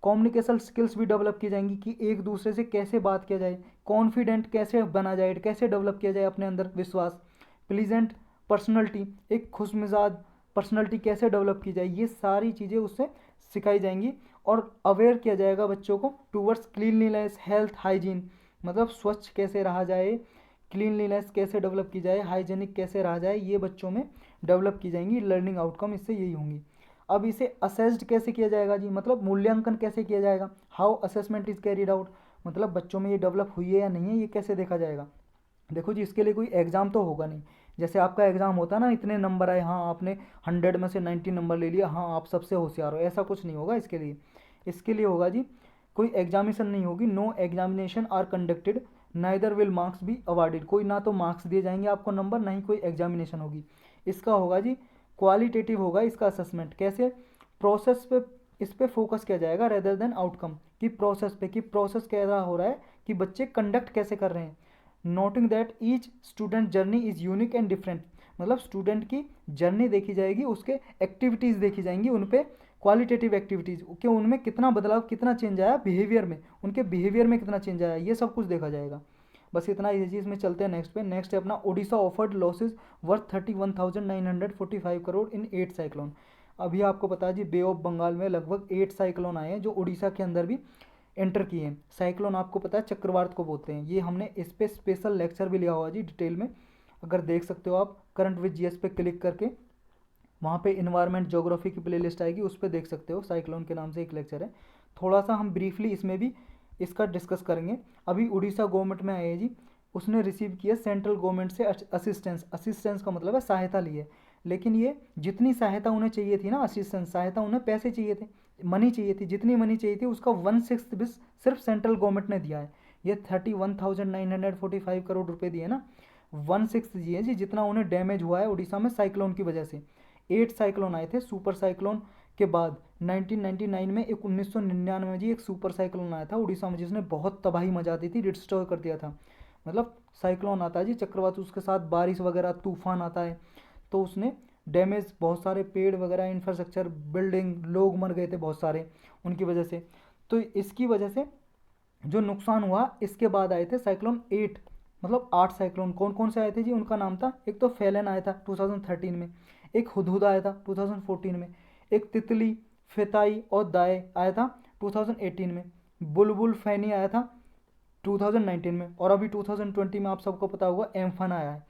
Communication skills भी डेवलप की जाएंगी कि एक दूसरे से कैसे बात किया जाए, कॉन्फिडेंट कैसे बना जाए, कैसे डेवलप किया जाए अपने अंदर विश्वास। प्लीजेंट पर्सनैलिटी, एक खुश मिजाज पर्सनैलिटी कैसे डेवलप की जाए, ये सारी चीज़ें उससे सिखाई जाएंगी। और अवेयर किया जाएगा बच्चों को टूवर्ड्स क्लीनलीनेस, हेल्थ, हाइजीन, मतलब स्वच्छ कैसे रहा जाए, क्लीनलीनेस कैसे डेवलप की जाए, हाइजीनिक कैसे रहा जाए, ये बच्चों में डेवलप की जाएंगी। लर्निंग आउटकम इससे यही होंगी। अब इसे असेस्ड कैसे किया जाएगा जी, मतलब मूल्यांकन कैसे किया जाएगा। How assessment is carried out, मतलब बच्चों में ये डेवलप हुई है या नहीं है, ये कैसे देखा जाएगा। देखो जी इसके लिए कोई एग्ज़ाम तो होगा नहीं, जैसे आपका एग्ज़ाम होता है ना, इतने नंबर आए, हाँ आपने 100 में से 90 नंबर ले लिया, हाँ आप सबसे होशियार हो, ऐसा कुछ नहीं होगा इसके लिए। इसके लिए होगा जी कोई एग्जामिनेशन नहीं होगी। No examination are conducted, neither will marks be awarded. कोई ना तो मार्क्स दिए जाएंगे आपको नंबर, ना ही कोई एग्जामिनेशन होगी। इसका होगा जी क्वालिटेटिव होगा इसका असेसमेंट। कैसे? प्रोसेस पे, इस पे फोकस किया जाएगा रेदर देन आउटकम, कि प्रोसेस पे, कि प्रोसेस कैसा हो रहा है, कि बच्चे कंडक्ट कैसे कर रहे हैं। Noting that each student journey is unique and different, मतलब स्टूडेंट की जर्नी देखी जाएगी, उसके एक्टिविटीज़ देखी जाएंगी, उन पे क्वालिटेटिव एक्टिविटीज़ कि उनमें कितना बदलाव, कितना चेंज आया बिहेवियर में, उनके बिहेवियर में कितना चेंज आया, ये सब कुछ देखा जाएगा। बस इतना ही चीज़ में चलते हैं नेक्स्ट पे। नेक्स्ट है अपना Odisha offered losses worth 31,945 crore in 8 cyclone. अभी आपको पता है जी बे ऑफ बंगाल में लगभग 8 साइक्लोन आए हैं जो उड़ीसा के अंदर भी एंटर किए हैं। साइक्लोन आपको पता है चक्रवात को बोलते हैं। ये हमने इस पर स्पेशल लेक्चर भी लिया हुआ जी डिटेल में, अगर देख सकते हो आप करंट विद जीएस पे क्लिक करके, वहाँ पे इन्वायरमेंट ज्योग्राफी की प्लेलिस्ट आएगी, उस पर देख सकते हो। साइक्लोन के नाम से एक लेक्चर है। थोड़ा सा हम ब्रीफली इसमें भी इसका डिस्कस करेंगे। अभी उड़ीसा गवर्नमेंट में आए हैं जी, उसने रिसीव किया सेंट्रल गवर्नमेंट से असिस्टेंस। असिस्टेंस का मतलब है सहायता ली है, लेकिन ये जितनी सहायता उन्हें चाहिए थी ना, असिस्टेंस सहायता, उन्हें पैसे चाहिए थे, मनी चाहिए थी, जितनी मनी चाहिए थी उसका 1/6 भी सिर्फ सेंट्रल गवर्नमेंट ने दिया है। ये 31,945 करोड़ रुपए दिए ना, 1/6 दिए जी जितना उन्हें डैमेज हुआ है उड़ीसा में साइक्लोन की वजह से। 8 साइक्लोन आए थे, सुपर साइक्लोन के बाद 1999 में, 1999 में जी एक सुपर साइक्लोन आया था उड़ीसा में, जिसने बहुत तबाही मचा दी थी, डिस्ट्रॉय कर दिया था। मतलब साइक्लोन आता है जी चक्रवात, उसके साथ बारिश वगैरह तूफान आता है, तो उसने डैमेज, बहुत सारे पेड़ वगैरह, इंफ्रास्ट्रक्चर, बिल्डिंग, लोग मर गए थे बहुत सारे उनकी वजह से। तो इसकी वजह से जो नुकसान हुआ, इसके बाद आए थे साइक्लोन 8, मतलब 8 साइक्लोन। कौन कौन से आए थे जी, उनका नाम था, एक तो फैलन आया था 2013 में, एक हुदहुद आया था 2014 में, एक तितली, फेताई और दाए आया था 2018 में, बुलबुल फैनी आया था 2019 में, और अभी 2020 में आप सबको पता होगा एम्फन आया है।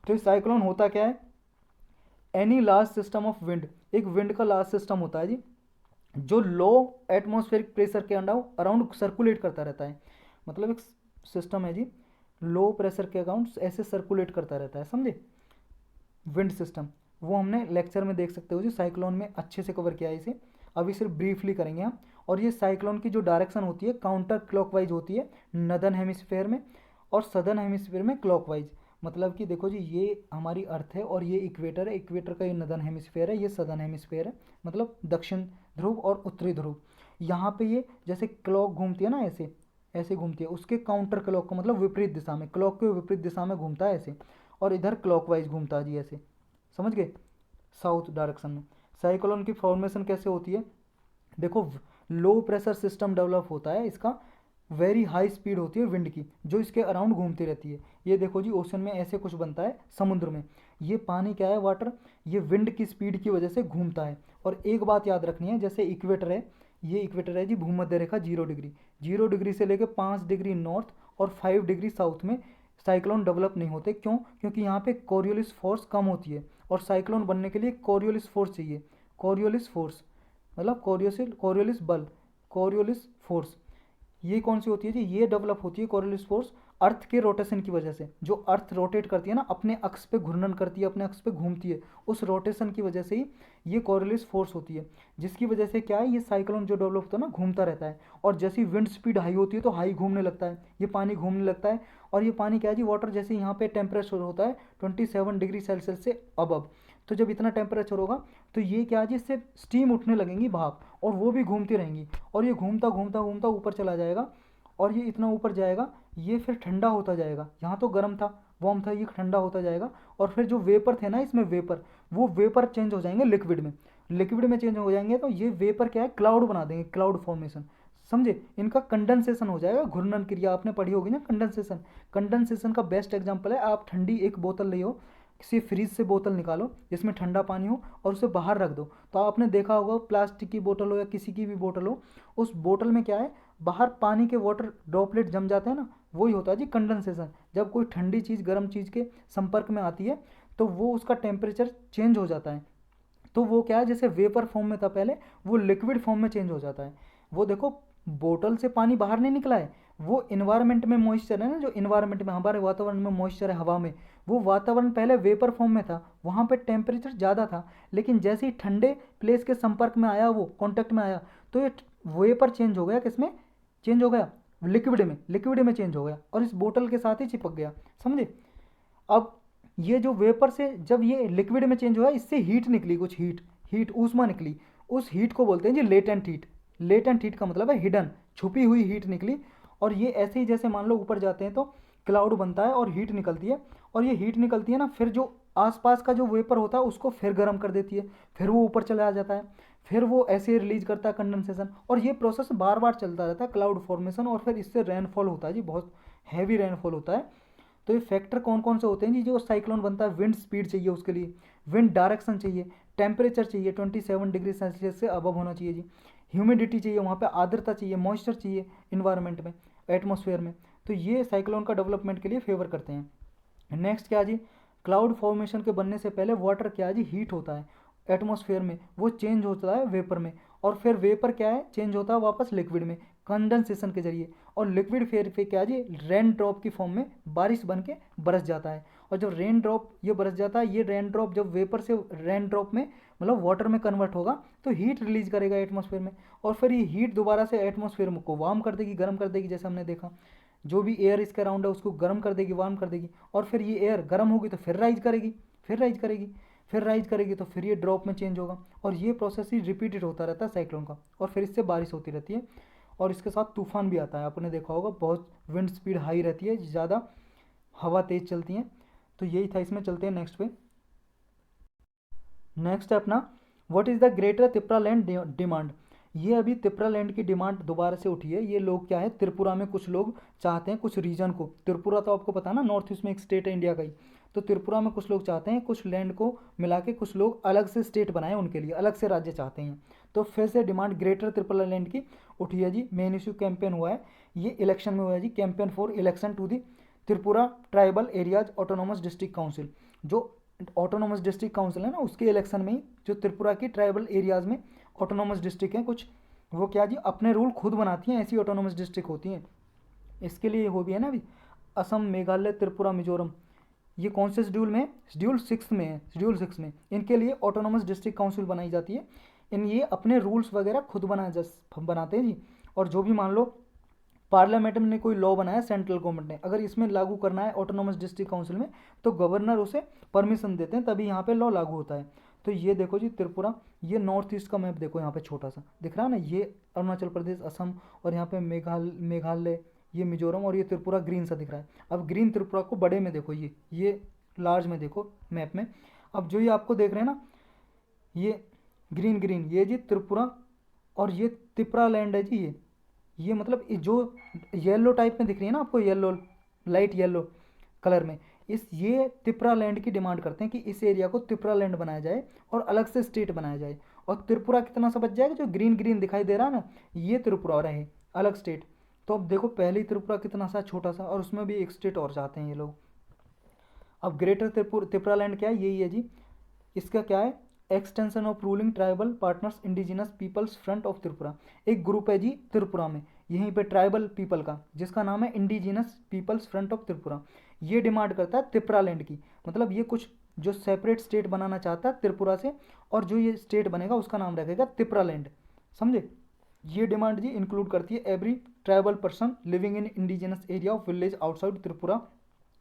तो ये साइक्लोन होता क्या है, any large system of wind, एक विंड का लार्ज सिस्टम होता है जी, जो लो एटमॉस्फेरिक प्रेशर के अराउंड सर्कुलेट करता रहता है। मतलब एक सिस्टम है जी, लो प्रेशर के अकाउंट ऐसे सर्कुलेट करता रहता है, समझे, विंड सिस्टम। वो हमने लेक्चर में देख सकते हो जी, साइक्लोन में अच्छे से कवर किया है इसे, अभी सिर्फ ब्रीफली करेंगे हम। और ये साइक्लोन की जो डायरेक्शन होती है काउंटर क्लॉकवाइज होती है, नदर्न हेमिस्फेयर में और सदर्न हेमिस्फेयर में क्लॉकवाइज। मतलब कि देखो जी, ये हमारी अर्थ है और ये इक्वेटर है, इक्वेटर का ये नदर्न हेमिस्फेयर है, ये सदर्न हेमिस्फेयर है, मतलब दक्षिण ध्रुव और उत्तरी ध्रुव। यहाँ पे ये जैसे क्लॉक घूमती है ना, ऐसे ऐसे घूमती है, उसके काउंटर क्लॉक का मतलब विपरीत दिशा में, क्लॉक के विपरीत दिशा में घूमता है ऐसे, और इधर क्लॉकवाइज घूमता है जी ऐसे, समझ गए, साउथ डायरेक्शन में। साइक्लोन की फॉर्मेशन कैसे होती है, देखो, लो प्रेशर सिस्टम डेवलप होता है इसका, वेरी हाई स्पीड होती है विंड की, जो इसके अराउंड घूमती रहती है। ये देखो जी, ओशन में ऐसे कुछ बनता है, समुद्र में ये पानी क्या है, वाटर, ये विंड की स्पीड की वजह से घूमता है। और एक बात याद रखनी है, जैसे इक्वेटर है, ये इक्वेटर है जी, भूमध्य रेखा 0 डिग्री, 0 डिग्री से लेकर 5 डिग्री नॉर्थ और 5 डिग्री साउथ में साइक्लोन डेवलप नहीं होते। क्यों? क्योंकि यहाँ पे कोरियोलिस फोर्स कम होती है, और साइक्लोन बनने के लिए कोरियोलिस फोर्स चाहिए। कोरियोलिस फोर्स मतलब कोरियोलिस बल, कोरियोलिस फोर्स, ये कौन सी होती है जी, ये डेवलप होती है कोरियोलिस फोर्स अर्थ के रोटेशन की वजह से। जो अर्थ रोटेट करती है ना, अपने अक्ष पे घूर्णन करती है, अपने अक्ष पे घूमती है, उस रोटेशन की वजह से ही ये कोरियोलिस फोर्स होती है, जिसकी वजह से क्या है, ये साइक्लोन जो डेवलप होता है ना, घूमता रहता है। और जैसी विंड स्पीड हाई होती है तो हाई घूमने लगता है, ये पानी घूमने लगता है। और ये पानी क्या है जी, वाटर, जैसे यहाँ पे टेम्परेचर होता है 27 डिग्री सेल्सियस से अबव, तो जब इतना टेम्परेचर होगा तो ये क्या है जी, इससे स्टीम उठने लगेंगी, भाप, और वो भी घूमती रहेंगी, और ये घूमता घूमता घूमता ऊपर चला जाएगा, और ये इतना ऊपर जाएगा, ये फिर ठंडा होता जाएगा। यहाँ तो गर्म था, वार्म था, ये ठंडा होता जाएगा, और फिर जो वेपर थे ना इसमें, वेपर, वो वेपर चेंज हो जाएंगे लिक्विड में, लिक्विड में चेंज हो जाएंगे, तो ये वेपर क्या है, क्लाउड बना देंगे, क्लाउड फॉर्मेशन, समझे, इनका कंडेंसेशन हो जाएगा। घूर्णन क्रिया आपने पढ़ी होगी ना, कंडेंसेशन। कंडेंसेशन का बेस्ट एग्जांपल है, आप ठंडी एक बोतल ले हो, किसी फ्रिज से बोतल निकालो जिसमें ठंडा पानी हो, और उसे बाहर रख दो, तो आपने देखा होगा प्लास्टिक की बोतल हो या किसी की भी बोतल हो, उस बोतल में क्या है, बाहर पानी के वाटर ड्रॉपलेट जम जाते हैं ना, वही होता है जी कंडेंसेशन। जब कोई ठंडी चीज़ गर्म चीज़ के संपर्क में आती है तो वो उसका टेम्परेचर चेंज हो जाता है, तो वो क्या है, जैसे वेपर फॉर्म में था पहले, वो लिक्विड फॉर्म में चेंज हो जाता है। वो देखो, बोतल से पानी बाहर नहीं निकला है, वो इन्वायरमेंट में मॉइस्चर है ना, जो इन्वायरमेंट में, हमारे वातावरण में मॉइस्चर है, हवा में, वो वातावरण पहले वेपर फॉर्म में था, वहाँ पे टेम्परेचर ज़्यादा था, लेकिन जैसे ही ठंडे प्लेस के संपर्क में आया, वो कॉन्टेक्ट में आया, तो ये वेपर चेंज हो गया, किसमें चेंज हो गया, लिक्विड में, लिक्विड में चेंज हो गया, और इस बोतल के साथ ही चिपक गया, समझे। अब ये जो वेपर से जब ये लिक्विड में चेंज हुआ, इससे हीट निकली, कुछ हीट, हीट ऊष्मा निकली, उस हीट को बोलते हैं जी लेटेंट हीट। लेटेंट हीट का मतलब है हिडन, छुपी हुई हीट निकली, और ये ऐसे ही, जैसे मान लो ऊपर जाते हैं तो क्लाउड बनता है और हीट निकलती है, और ये हीट निकलती है ना, फिर जो आसपास का जो वेपर होता है उसको फिर गर्म कर देती है, फिर वो ऊपर चला जाता है, फिर वो ऐसे रिलीज करता है कंडेंसेशन, और ये प्रोसेस बार बार चलता रहता है, क्लाउड फॉर्मेशन, और फिर इससे रेनफॉल होता है जी, बहुत हैवी रेनफॉल होता है। तो ये फैक्टर कौन कौन से होते हैं जी, जो साइक्लोन बनता है, विंड स्पीड चाहिए उसके लिए, विंड डायरेक्शन चाहिए, टेम्परेचर चाहिए 27 डिग्री सेल्सियस से अबव होना चाहिए जी, ह्यूमिडिटी चाहिए, वहाँ पे आर्द्रता चाहिए, मॉइस्चर चाहिए इन्वायरमेंट में, एटमॉस्फेयर में, तो ये साइक्लोन का डेवलपमेंट के लिए फेवर करते हैं। नेक्स्ट क्या जी, क्लाउड फॉर्मेशन के बनने से पहले वाटर क्या है जी, हीट होता है एटमॉस्फेयर में, वो चेंज होता है वेपर में, और फिर वेपर क्या है, चेंज होता है वापस लिक्विड में कंडेंसेशन के जरिए, और लिक्विड फिर क्या जी, रेन ड्रॉप की फॉर्म में बारिश बन के बरस जाता है। और जब रेन ड्रॉप ये बरस जाता है, ये रेन ड्रॉप जब वेपर से रेन ड्रॉप में, मतलब वाटर में कन्वर्ट होगा, तो हीट रिलीज करेगा एटमॉस्फेयर में, और फिर ये हीट दोबारा से एटमॉस्फेयर को वार्म कर देगी, गर्म कर देगी, जैसे हमने देखा, जो भी एयर इसके अराउंड है उसको गर्म कर देगी, वार्म कर देगी, और फिर ये एयर गर्म होगी तो फिर राइज करेगी, फिर राइज करेगी, फिर राइज करेगी तो फिर ये ड्रॉप में चेंज होगा, और ये प्रोसेस ही रिपीटेड होता रहता है साइक्लोन का, और फिर इससे बारिश होती रहती है, और इसके साथ तूफान भी आता है। आपने देखा होगा बहुत विंड स्पीड हाई रहती है, ज़्यादा हवा तेज़ चलती है। तो यही था इसमें। चलते हैं नेक्स्ट पे। नेक्स्ट है अपना what is the greater Tripura land demand. ये अभी त्रिपुरा लैंड की डिमांड दोबारा से उठी है। ये लोग क्या है, त्रिपुरा में कुछ लोग चाहते हैं कुछ रीजन को, त्रिपुरा तो आपको पता है ना नॉर्थ ईस्ट में एक स्टेट है इंडिया का ही, तो त्रिपुरा में कुछ लोग चाहते हैं कुछ लैंड को मिला के कुछ लोग अलग से स्टेट बनाए, उनके लिए अलग से राज्य चाहते हैं। तो फिर से डिमांड ग्रेटर त्रिपुरा लैंड की उठी है जी। मेन इशू कैंपेन हुआ है, ये इलेक्शन में हुआ है जी, campaign for election to the Tripura tribal areas autonomous district council. जो ऑटोनोमस डिस्ट्रिक्ट काउंसिल है ना, उसके इलेक्शन में ही जो त्रिपुरा की ट्राइबल एरियाज में ऑटोनोमस डिस्ट्रिक्ट हैं कुछ, वो क्या जी अपने रूल खुद बनाती हैं, ऐसी ऑटोनोमस डिस्ट्रिक्ट होती हैं। इसके लिए हो भी है ना अभी असम, मेघालय, त्रिपुरा, मिजोरम, ये कौन से शेड्यूल में है, शेड्यूल 6 में है, शेड्यूल 6 में इनके लिए ऑटोनोमस डिस्ट्रिक्ट काउंसिल बनाई जाती है। इन ये अपने रूल्स वगैरह खुद बनाते हैं जी। और जो भी मान लो पार्लियामेंट ने कोई लॉ बनाया सेंट्रल गवर्नमेंट ने, अगर इसमें लागू करना है ऑटोनोमस डिस्ट्रिक्ट काउंसिल में, तो गवर्नर उसे परमिशन देते हैं, तभी यहाँ पे लॉ लागू होता है। तो ये देखो जी त्रिपुरा, ये नॉर्थ ईस्ट का मैप देखो यहाँ पे छोटा सा दिख रहा है ना, ये अरुणाचल प्रदेश, असम, और यहाँ पे मेघालय, ये मिजोरम, और ये त्रिपुरा ग्रीन सा दिख रहा है। अब ग्रीन त्रिपुरा को बड़े में देखो, ये लार्ज में देखो मैप में। अब जो ये आपको देख रहे हैं ना, ये ग्रीन ग्रीन, ये जी त्रिपुरा, और ये त्रिपुरा लैंड है जी। ये मतलब जो येलो टाइप में दिख रही है ना आपको, येलो, लाइट येलो कलर में, ये त्रिपुरा लैंड की डिमांड करते हैं कि इस एरिया को त्रिपुरा लैंड बनाया जाए और अलग से स्टेट बनाया जाए। और त्रिपुरा कितना सा बच जाएगा, जो ग्रीन ग्रीन दिखाई दे रहा है ना, ये त्रिपुरा रहे अलग स्टेट। तो अब देखो पहले ही त्रिपुरा कितना सा छोटा सा, और उसमें भी एक स्टेट और चाहते हैं ये लोग। अब ग्रेटर त्रिपुरा लैंड क्या है, यही है जी। इसका क्या है, extension of ruling tribal partners indigenous peoples front of Tripura. एक ग्रुप है जी त्रिपुरा में यहीं पे ट्राइबल पीपल का, जिसका नाम है indigenous peoples front of Tripura. ये डिमांड करता है त्रिपुरा लैंड की, मतलब ये कुछ जो सेपरेट स्टेट बनाना चाहता है त्रिपुरा से, और जो ये स्टेट बनेगा उसका नाम रखेगा त्रिपुरा लैंड, समझे। ये डिमांड जी इंक्लूड करती है every tribal person living in indigenous area of village outside Tripura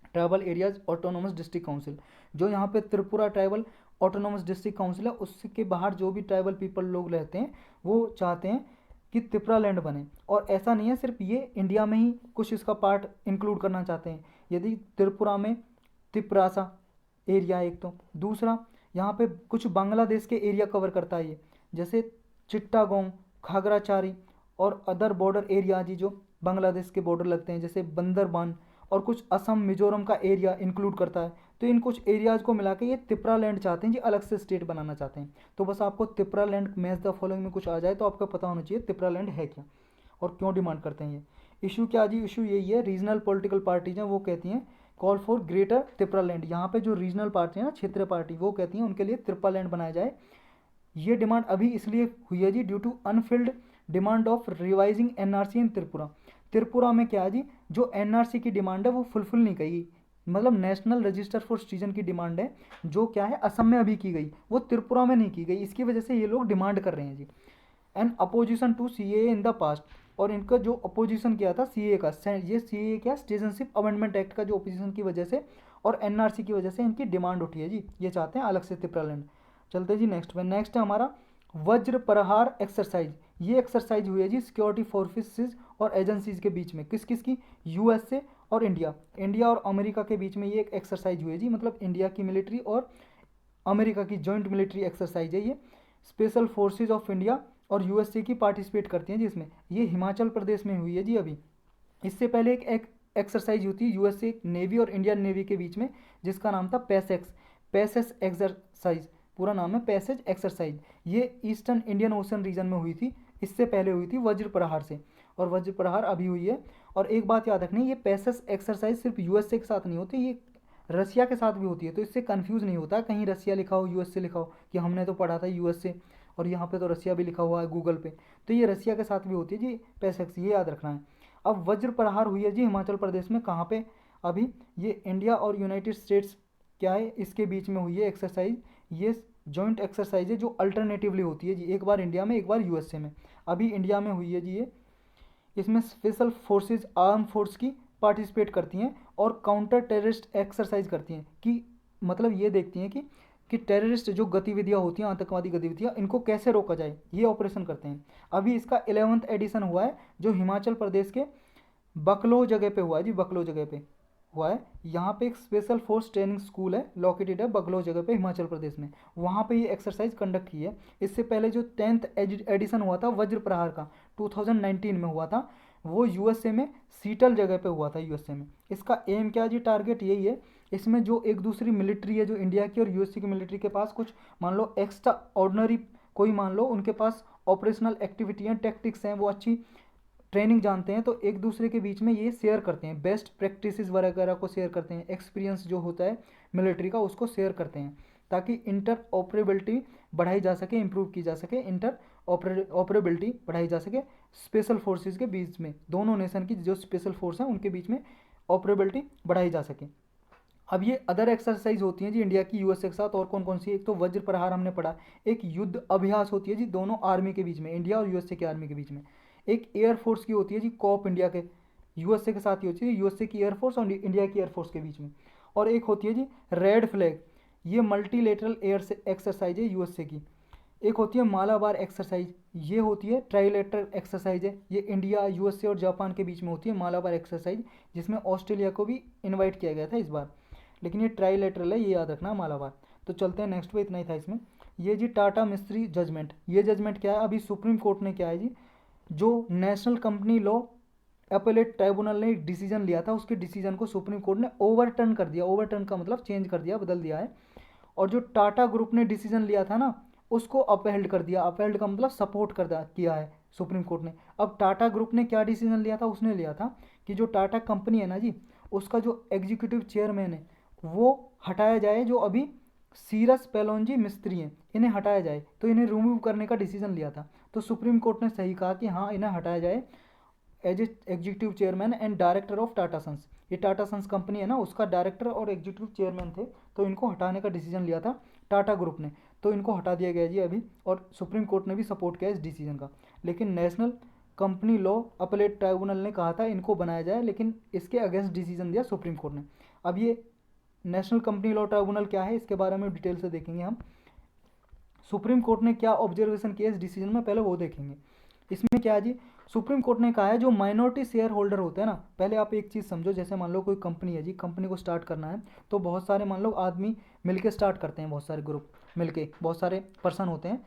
tribal areas autonomous district council. जो यहाँ पे Tripura tribal autonomous district council है, उसके बाहर जो भी ट्राइबल पीपल लोग रहते हैं, वो चाहते हैं कि त्रिपुरा लैंड बने। और ऐसा नहीं है सिर्फ ये इंडिया में ही कुछ इसका पार्ट इंक्लूड करना चाहते हैं। यदि त्रिपुरा में त्रिपुरासा एरिया एक, तो दूसरा यहाँ पे कुछ बांग्लादेश के एरिया कवर करता है ये, जैसे चिट्टागोंग, खागराचारी, और अदर बॉर्डर एरिया जी जो बांग्लादेश के बॉर्डर लगते हैं, जैसे बंदरबान, और कुछ असम मिजोरम का एरिया इंक्लूड करता है। तो इन कुछ एरियाज को मिला के ये त्रिपुरा लैंड चाहते हैं जी, अलग से स्टेट बनाना चाहते हैं। तो बस आपको Tripura land match the following में कुछ आ जाए तो आपको पता होना चाहिए त्रिपुरा लैंड है क्या और क्यों डिमांड करते हैं ये। इशू क्या जी, इशू यही है, रीजनल पॉलिटिकल पार्टीज हैं वो कहती हैं call for greater Tripura land. यहाँ पे जो रीजनल पार्टी है ना, क्षेत्रीय पार्टी, वो कहती हैं उनके लिए त्रिपुरा लैंड बनाया जाए। ये डिमांड अभी इसलिए हुई है जी due to unfilled demand of revising NRC in Tripura. Tripura में क्या है जी, जो एनआरसी की डिमांड है वो फुलफिल नहीं की, मतलब नेशनल रजिस्टर फॉर सिटीजन की डिमांड है, जो क्या है असम में अभी की गई, वो त्रिपुरा में नहीं की गई। इसकी वजह से ये लोग डिमांड कर रहे हैं जी। And opposition to CAA in the past, और इनका जो अपोजिशन किया था सीएए का, ये सीएए क्या, सिटीजनशिप अमेंडमेंट एक्ट का जो अपोजिशन की वजह से और एनआरसी की वजह से इनकी डिमांड उठी है जी। ये चाहते हैं अलग से त्रिपुरा लैंड। चलते जी नेक्स्ट में। नेक्स्ट है हमारा वज्र प्रहार एक्सरसाइज। ये एक्सरसाइज हुई है जी सिक्योरिटी फोर्सेस और एजेंसीज के बीच में, किस किस की, यूएसए और इंडिया और अमेरिका के बीच में ये एक एक्सरसाइज हुई है जी। मतलब इंडिया की मिलिट्री और अमेरिका की जॉइंट मिलिट्री एक्सरसाइज है ये। स्पेशल फोर्सेज ऑफ इंडिया और यूएसए की पार्टिसिपेट करती हैं जी इसमें। ये हिमाचल प्रदेश में हुई है जी अभी। इससे पहले एक एक्सरसाइज होती है यूएसए नेवी और इंडियन नेवी के बीच में, जिसका नाम था पैसेज एक्सरसाइज, पूरा नाम है पैसेज एक्सरसाइज। ये ईस्टर्न इंडियन ओशन रीजन में हुई थी, इससे पहले हुई थी वज्र प्रहार से, और वज्र प्रहार अभी हुई है। और एक बात याद रखनी, ये पैसेज एक्सरसाइज सिर्फ यूएसए के साथ नहीं होती, ये रसिया के साथ भी होती है। तो इससे कंफ्यूज नहीं होता कहीं रसिया लिखा हो यूएसए लिखा हो, कि हमने तो पढ़ा था यूएसए और यहाँ पे तो रसिया भी लिखा हुआ है गूगल पे, तो ये रसिया के साथ भी होती है जी पैसेक्स, ये याद रखना है। अब वज्र प्रहार हुई है जी हिमाचल प्रदेश में, कहाँ पे, अभी ये इंडिया और यूनाइटेड स्टेट्स क्या है इसके बीच में हुई है एक्सरसाइज। ये जॉइंट एक्सरसाइज है जो अल्टरनेटिवली होती है जी, एक बार इंडिया में एक बार यूएसए में। अभी इंडिया में हुई है जी ये। इसमें स्पेशल फोर्सेस आर्म फोर्स की पार्टिसिपेट करती हैं और काउंटर टेररिस्ट एक्सरसाइज करती हैं, कि मतलब ये देखती हैं कि कि टेररिस्ट जो गतिविधियाँ होती हैं, आतंकवादी गतिविधियाँ, इनको कैसे रोका जाए, ये ऑपरेशन करते हैं। अभी इसका 11th एडिशन हुआ है, जो हिमाचल प्रदेश के बकलो जगह पे हुआ है जी, बकलो जगह पे हुआ है। यहाँ पे एक स्पेशल फोर्स ट्रेनिंग स्कूल है, लोकेटेड है बगलो जगह पे हिमाचल प्रदेश में, वहाँ पे ये एक्सरसाइज कंडक्ट की है। इससे पहले जो 10th एडिशन हुआ था वज्र प्रहार का, 2019 में हुआ था, वो यूएसए में सीटल जगह पे हुआ था, यूएसए में। इसका एम क्या है जी, टारगेट यही है। इसमें जो एक दूसरी मिलिट्री है, जो इंडिया की और यूएसए की मिलिट्री के पास कुछ मान लो एक्स्ट्रा ऑर्डनरी, कोई मान लो उनके पास ऑपरेशनल एक्टिविटी हैं, टैक्टिक्स हैं, वो अच्छी ट्रेनिंग जानते हैं, तो एक दूसरे के बीच में ये शेयर करते हैं, बेस्ट प्रैक्टिसेस वगैरह को शेयर करते हैं, एक्सपीरियंस जो होता है मिलिट्री का उसको शेयर करते हैं, ताकि इंटर ऑपरेबिलिटी बढ़ाई जा सके, इंप्रूव की जा सके, इंटर ऑपरेबिलिटी बढ़ाई जा सके स्पेशल फोर्सेस के बीच में, दोनों नेशन की जो स्पेशल फोर्स हैं उनके बीच में ऑपरेबिलिटी बढ़ाई जा सके। अब ये अदर एक्सरसाइज होती हैं जी इंडिया की यूएसए के साथ, और कौन कौन सी, एक तो वज्र प्रहार हमने पढ़ा, एक युद्ध अभ्यास होती है जी दोनों आर्मी के बीच में, इंडिया और यूएसए के आर्मी के बीच में, एक एयरफोर्स की होती है जी कॉप इंडिया के यूएसए के साथ ही होती है, यूएसए की एयरफोर्स और इंडिया की एयरफोर्स के बीच में, और एक होती है जी रेड फ्लैग, ये मल्टीलेटरल एयर एक्सरसाइज है यूएसए की। एक होती है मालाबार एक्सरसाइज, ये होती है ट्राइलेटरल एक्सरसाइज है, ये इंडिया यूएसए और जापान के बीच में होती है मालाबार एक्सरसाइज, जिसमें ऑस्ट्रेलिया को भी इन्वाइट किया गया था इस बार, लेकिन ये ट्राइलेटरल है, ये याद रखना मालाबार। तो चलते हैं नेक्स्ट पे, इतना ही था इसमें। ये जी टाटा मिस्त्री जजमेंट, ये जजमेंट क्या है, अभी सुप्रीम कोर्ट ने क्या है जी, जो national company law appellate tribunal ने एक डिसीजन लिया था, उसके डिसीजन को सुप्रीम कोर्ट ने ओवरटर्न कर दिया, ओवरटर्न का मतलब चेंज कर दिया, बदल दिया है। और जो टाटा ग्रुप ने डिसीजन लिया था ना, उसको अपहेल्ड कर दिया, अपहेल्ड का मतलब सपोर्ट कर किया है सुप्रीम कोर्ट ने। अब टाटा ग्रुप ने क्या डिसीजन लिया था, उसने लिया था कि जो टाटा कंपनी है ना जी, उसका जो एग्जीक्यूटिव चेयरमैन है वो हटाया जाए, जो अभी सीरस पेलोंजी मिस्त्री हैं, इन्हें हटाया जाए, तो इन्हें रिमूव करने का डिसीजन लिया था। तो सुप्रीम कोर्ट ने सही कहा कि हाँ इन्हें हटाया जाए as executive chairman and director of Tata Sons, ये टाटा सन्स कंपनी है ना, उसका डायरेक्टर और एग्जीक्यूटिव चेयरमैन थे, तो इनको हटाने का डिसीजन लिया था टाटा ग्रुप ने, तो इनको हटा दिया गया जी अभी, और सुप्रीम कोर्ट ने भी सपोर्ट किया इस डिसीजन का। लेकिन national company law appellate tribunal ने कहा था इनको बनाया जाए, लेकिन इसके अगेंस्ट डिसीजन दिया सुप्रीम कोर्ट ने। अब ये नेशनल कंपनी लॉ ट्राइब्यूनल क्या है, इसके बारे में डिटेल से देखेंगे हम, सुप्रीम कोर्ट ने क्या ऑब्जर्वेशन किया इस डिसीजन में, पहले वो देखेंगे। इसमें क्या है जी, सुप्रीम कोर्ट ने कहा है जो माइनॉरिटी शेयर होल्डर होते हैं ना, पहले आप एक चीज़ समझो, जैसे मान लो कोई कंपनी है जी, कंपनी को स्टार्ट करना है, तो बहुत सारे मान लो आदमी मिलके स्टार्ट करते हैं, बहुत सारे ग्रुप मिलके, बहुत सारे पर्सन होते हैं,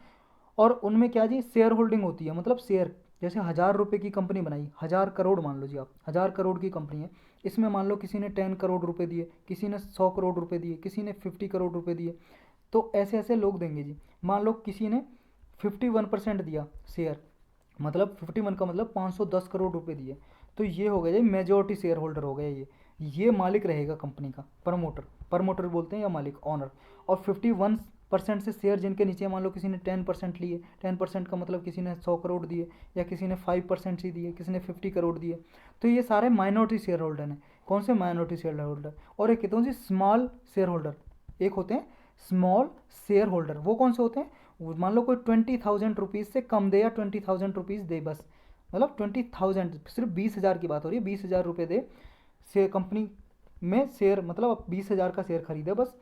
और उनमें क्या जी शेयर होल्डिंग होती है, मतलब शेयर, जैसे 1000 रुपये की कंपनी बनाई, 1000 करोड़ मान लो जी आप, 1000 करोड़ की कंपनी है, इसमें मान लो किसी ने 10 करोड़ रुपये दिए, किसी ने 100 करोड़ रुपये दिए, किसी ने 50 करोड़ रुपये दिए, तो ऐसे ऐसे लोग देंगे जी। मान लो किसी ने 51% दिया शेयर, मतलब 51 का मतलब 510 करोड़ रुपये दिए, तो ये हो गया जी मेजोरिटी शेयर होल्डर हो गया ये मालिक रहेगा कंपनी का, प्रमोटर, प्रमोटर बोलते हैं या मालिक, ऑनर। और 51% से शेयर जिनके नीचे, मान लो किसी ने 10% लिए, 10% का मतलब किसी ने 100 करोड़ दिए, या किसी ने 5% ही दिए, किसी ने 50 करोड़ दिए, तो ये सारे माइनॉरिटी शेयर होल्डर हैं। कौन से माइनॉरिटी शेयर होल्डर, और एक कहते हैं जी स्मॉल शेयर होल्डर, एक होते हैं स्मॉल शेयर होल्डर, वो कौन से होते हैं, मान लो कोई 20,000 रुपीज़ से कम दे या 20,000 रुपीज़ दे बस, मतलब 20,000, सिर्फ 20,000 की बात हो रही है, 20,000 रुपये दे शेयर कंपनी में, शेयर मतलब अब 20,000 का शेयर खरीदे बस,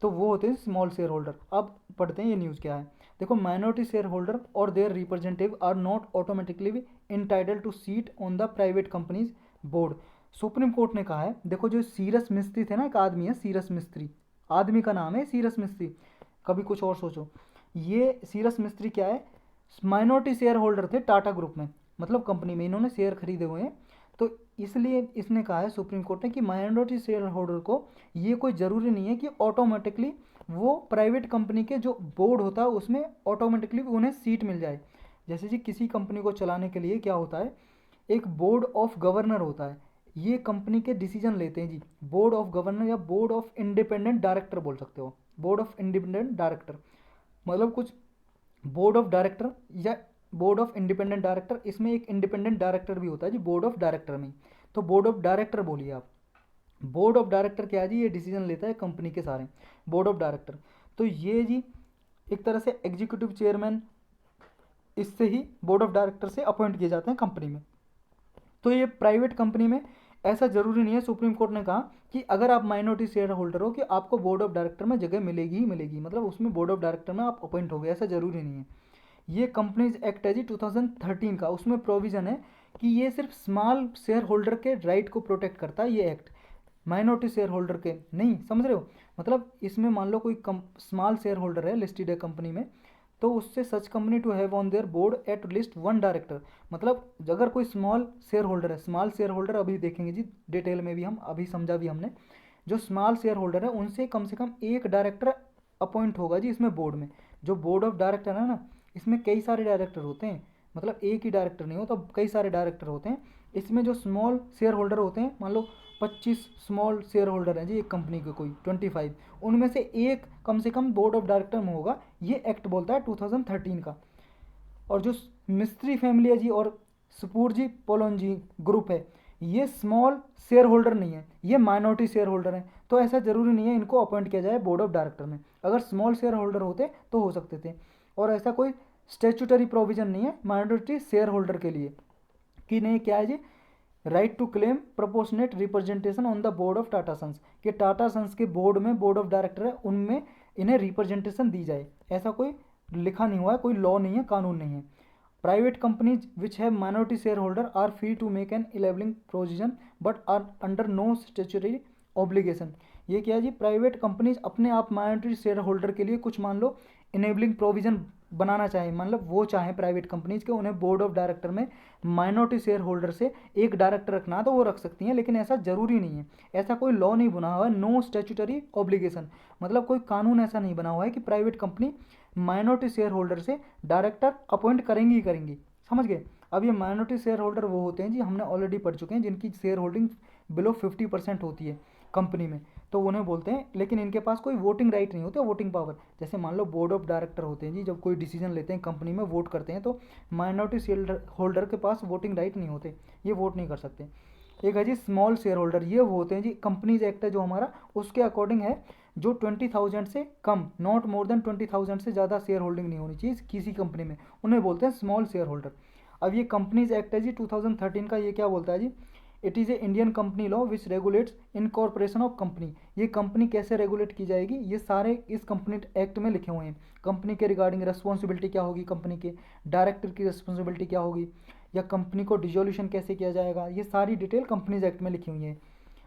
तो वो होते हैं स्मॉल शेयर होल्डर। अब पढ़ते हैं ये न्यूज़ क्या है। देखो, माइनॉरिटी शेयर होल्डर और their representative are not automatically entitle to seat on the private companies board. Supreme court ने कहा है, देखो जो सीरस मिस्त्री थे ना, एक आदमी है सीरस मिस्त्री, आदमी का नाम है सीरस मिस्त्री, कभी कुछ और सोचो। ये सीरस मिस्त्री क्या है, माइनॉरिटी शेयर होल्डर थे टाटा ग्रुप में, मतलब कंपनी में इन्होंने शेयर खरीदे हुए हैं, तो इसलिए इसने कहा है सुप्रीम कोर्ट ने कि माइनॉरिटी शेयर होल्डर को ये कोई ज़रूरी नहीं है कि ऑटोमेटिकली वो प्राइवेट कंपनी के जो बोर्ड होता है उसमें ऑटोमेटिकली उन्हें सीट मिल जाए। जैसे जी किसी कंपनी को चलाने के लिए क्या होता है, एक बोर्ड ऑफ गवर्नर होता है, ये कंपनी के डिसीजन लेते हैं जी, बोर्ड ऑफ गवर्नर या बोर्ड ऑफ इंडिपेंडेंट डायरेक्टर बोल सकते हो, बोर्ड ऑफ इंडिपेंडेंट डायरेक्टर, मतलब कुछ बोर्ड ऑफ डायरेक्टर या बोर्ड ऑफ इंडिपेंडेंट डायरेक्टर, इसमें एक इंडिपेंडेंट डायरेक्टर भी होता है जी बोर्ड ऑफ डायरेक्टर में, तो बोर्ड ऑफ डायरेक्टर बोलिए आप। बोर्ड ऑफ डायरेक्टर क्या है जी, ये डिसीजन लेता है कंपनी के सारे, बोर्ड ऑफ डायरेक्टर। तो ये जी एक तरह से एग्जीक्यूटिव चेयरमैन, इससे ही बोर्ड ऑफ डायरेक्टर से अपॉइंट किए जाते हैं कंपनी में। तो ये प्राइवेट कंपनी में ऐसा जरूरी नहीं है, सुप्रीम कोर्ट ने कहा कि अगर आप माइनॉरिटी शेयर होल्डर हो कि आपको बोर्ड ऑफ डायरेक्टर में जगह मिलेगी ही मिलेगी, मतलब उसमें बोर्ड ऑफ डायरेक्टर में आप अपॉइंट हो गए, ऐसा जरूरी नहीं है। ये कंपनीज एक्ट है जी 2013 का, उसमें प्रोविज़न है कि ये सिर्फ स्मॉल शेयर होल्डर के राइट को प्रोटेक्ट करता है ये एक्ट, माइनॉरिटी शेयर होल्डर के नहीं, समझ रहे हो। मतलब इसमें मान लो कोई स्मॉल शेयर होल्डर है लिस्टेड है कंपनी में, तो उससे such company to have on their board at least one director. मतलब अगर कोई स्मॉल शेयर होल्डर है, स्मॉल शेयर होल्डर अभी देखेंगे जी डिटेल में भी, हम अभी समझा भी हमने, जो स्मॉल शेयर होल्डर है उनसे कम से कम एक डायरेक्टर अपॉइंट होगा जी इसमें बोर्ड में। जो बोर्ड ऑफ डायरेक्टर है ना, इसमें कई सारे डायरेक्टर होते हैं, मतलब एक ही डायरेक्टर नहीं होता, कई सारे डायरेक्टर होते हैं। इसमें जो स्मॉल शेयर होल्डर होते हैं, मान लो 25 स्मॉल शेयर होल्डर हैं जी एक कंपनी के, कोई 25, उनमें से एक कम से कम बोर्ड ऑफ डायरेक्टर में होगा, ये एक्ट बोलता है 2013 का। और जो मिस्त्री फैमिली है जी और सपूरजी पोलोनजी ग्रुप है, ये स्मॉल शेयर होल्डर नहीं है, ये माइनॉरिटी शेयर होल्डर हैं, तो ऐसा ज़रूरी नहीं है इनको अपॉइंट किया जाए बोर्ड ऑफ डायरेक्टर में। अगर स्मॉल शेयर होल्डर होते तो हो सकते थे, और ऐसा कोई स्टेचुटरी प्रोविजन नहीं है माइनॉरिटी शेयर होल्डर के लिए कि नहीं, क्या है जी, right to claim proportionate representation on the board of Tata sons, कि टाटा सन्स के बोर्ड में बोर्ड ऑफ डायरेक्टर है उनमें इन्हें रिप्रेजेंटेशन दी जाए, ऐसा कोई लिखा नहीं हुआ है, कोई लॉ नहीं है, कानून नहीं है। Private companies which have minority share holder are free to make an enabling provision but are under no statutory obligation. ये क्या है जी, प्राइवेट कंपनीज अपने आप माइनॉरिटी शेयर होल्डर के लिए कुछ मान लो इनेबलिंग प्रोविजन बनाना चाहें, मतलब वो चाहें प्राइवेट कंपनीज के उन्हें बोर्ड ऑफ डायरेक्टर में माइनॉरिटी शेयर होल्डर से एक डायरेक्टर रखना है तो वो रख सकती हैं, लेकिन ऐसा जरूरी नहीं है, ऐसा कोई लॉ नहीं बना हुआ है, नो स्टैट्यूटरी ऑब्लिगेशन, मतलब कोई कानून ऐसा नहीं बना हुआ है कि private company minority share holder से डायरेक्टर अपॉइंट करेंगी ही करेंगी, समझ गए। अब ये माइनॉरिटी शेयर होल्डर वो होते हैं जी, हमने ऑलरेडी पढ़ चुके हैं, जिनकी शेयर होल्डिंग बिलो 50% होती है कंपनी में, तो उन्हें बोलते हैं, लेकिन इनके पास कोई वोटिंग राइट नहीं होती, वोटिंग पावर। जैसे मान लो बोर्ड ऑफ डायरेक्टर होते हैं जी, जब कोई डिसीजन लेते हैं कंपनी में, वोट करते हैं, तो माइनॉरिटी शेयर होल्डर के पास वोटिंग राइट नहीं होते, ये वोट नहीं कर सकते। एक है जी स्मॉल शेयर होल्डर, ये वो होते हैं जी, कंपनीज एक्ट है जो हमारा उसके अकॉर्डिंग है, जो 20,000 से कम, नॉट मोर देन 20,000 से ज़्यादा शेयर होल्डिंग नहीं होनी चाहिए किसी कंपनी में, उन्हें बोलते हैं स्मॉल शेयर होल्डर। अब ये कंपनीज एक्ट है जी 2013 का, ये क्या बोलता है जी, it is a Indian company law which regulates incorporation of company. ये कंपनी कैसे रेगुलेट की जाएगी, ये सारे इस कंपनी एक्ट में लिखे हुए हैं। कंपनी के रिगार्डिंग रिस्पॉन्सिबिलिटी क्या होगी, कंपनी के डायरेक्टर की रिस्पॉन्सिबिलिटी क्या होगी, या कंपनी को डिजोल्यूशन कैसे किया जाएगा, ये सारी डिटेल कंपनीज एक्ट में लिखी हुई है।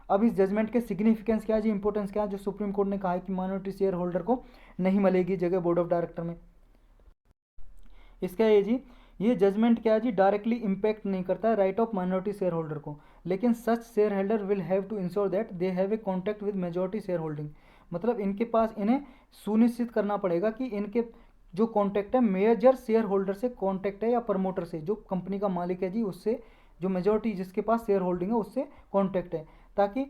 अब इस जजमेंट के सिग्निफिकेंस क्या है जी, इंपॉर्टेंस क्या है, जो सुप्रीम कोर्ट ने कहा है कि माइनॉरिटी शेयर होल्डर को नहीं मिलेगी जगह बोर्ड ऑफ डायरेक्टर में, इसका ये जी, ये जजमेंट क्या है जी, डायरेक्टली इम्पैक्ट नहीं करता है right of minority share holder को, लेकिन such share holder will have to ensure that they have a contact with majority share holding. मतलब इनके पास, इन्हें सुनिश्चित करना पड़ेगा कि इनके जो कॉन्टैक्ट है मेजर शेयर होल्डर से कॉन्टैक्ट है, या प्रमोटर से, जो कंपनी का मालिक है जी उससे, जो मेजॉरिटी जिसके पास शेयर होल्डिंग है उससे कॉन्टैक्ट है, ताकि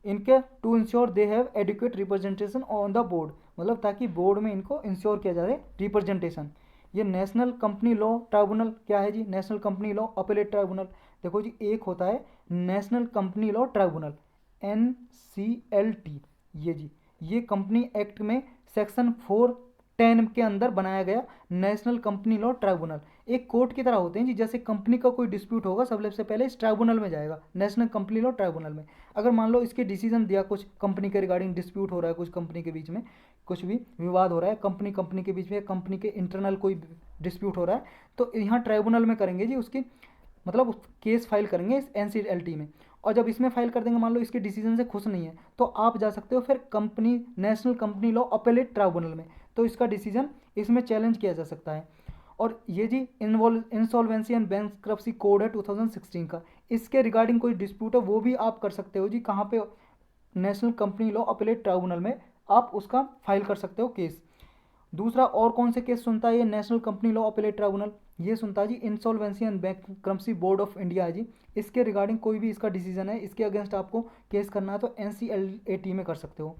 इनके to ensure they have adequate representation on the board, मतलब ताकि बोर्ड में इनको इंश्योर किया जाए रिप्रेजेंटेशन। ये नेशनल कंपनी लॉ ट्राइब्यूनल क्या है जी, national company law appellate tribunal, देखो जी एक होता है national company law tribunal NCLT, ये जी, ये कंपनी एक्ट में सेक्शन 410 के अंदर बनाया गया नेशनल कंपनी लॉ ट्राइब्यूनल, एक कोर्ट की तरह होते हैं जी। जैसे कंपनी का कोई डिस्प्यूट होगा सबसे पहले इस ट्राइब्यूनल में जाएगा, नेशनल कंपनी लॉ ट्राइब्यूनल में। अगर मान लो इसके डिसीजन दिया, कुछ कंपनी के रिगार्डिंग डिस्प्यूट हो रहा है, कुछ कंपनी के बीच में कुछ भी विवाद हो रहा है, कंपनी के बीच में, कंपनी के इंटरनल कोई डिस्प्यूट हो रहा है, तो यहाँ ट्राइब्यूनल में करेंगे जी उसकी, मतलब केस फाइल करेंगे इस NCLT में। और जब इसमें फाइल कर देंगे, मान लो इसके डिसीजन से खुश नहीं है, तो आप जा सकते हो फिर company national company law appellate tribunal में, तो इसका डिसीजन इसमें चैलेंज किया जा सकता है। और ये जी इंसॉल्वेंसी एंड बैंक्रप्सी कोड है 2016 का, इसके रिगार्डिंग कोई डिस्प्यूट है वो भी आप कर सकते हो जी, कहाँ पे, national company law appellate tribunal में आप उसका फाइल कर सकते हो केस। दूसरा और कौन से केस सुनता है ये national company law appellate tribunal, ये सुनता है जी insolvency and bankruptcy board of India है जी, इसके रिगार्डिंग कोई भी इसका डिसीजन है, इसके अगेंस्ट आपको केस करना है तो NCLAT में कर सकते हो।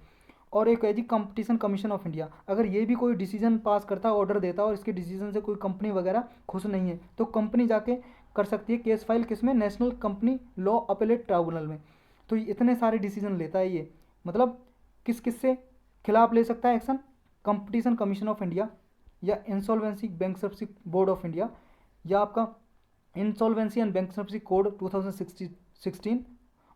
और एक है जी कंपटीशन कमीशन ऑफ इंडिया, अगर ये भी कोई डिसीजन पास करता है, ऑर्डर देता है, और इसके डिसीजन से कोई कंपनी वगैरह खुश नहीं है, तो कंपनी जाके कर सकती है केस फाइल, किसमें, national company law appellate tribunal में। तो ये इतने सारे डिसीजन लेता है ये, मतलब किस किस से खिलाफ ले सकता है action, competition commission of India, या insolvency bankruptcy board of India, या आपका इंसॉल्वेंसी एंड बैंक्रप्सी कोड 2016,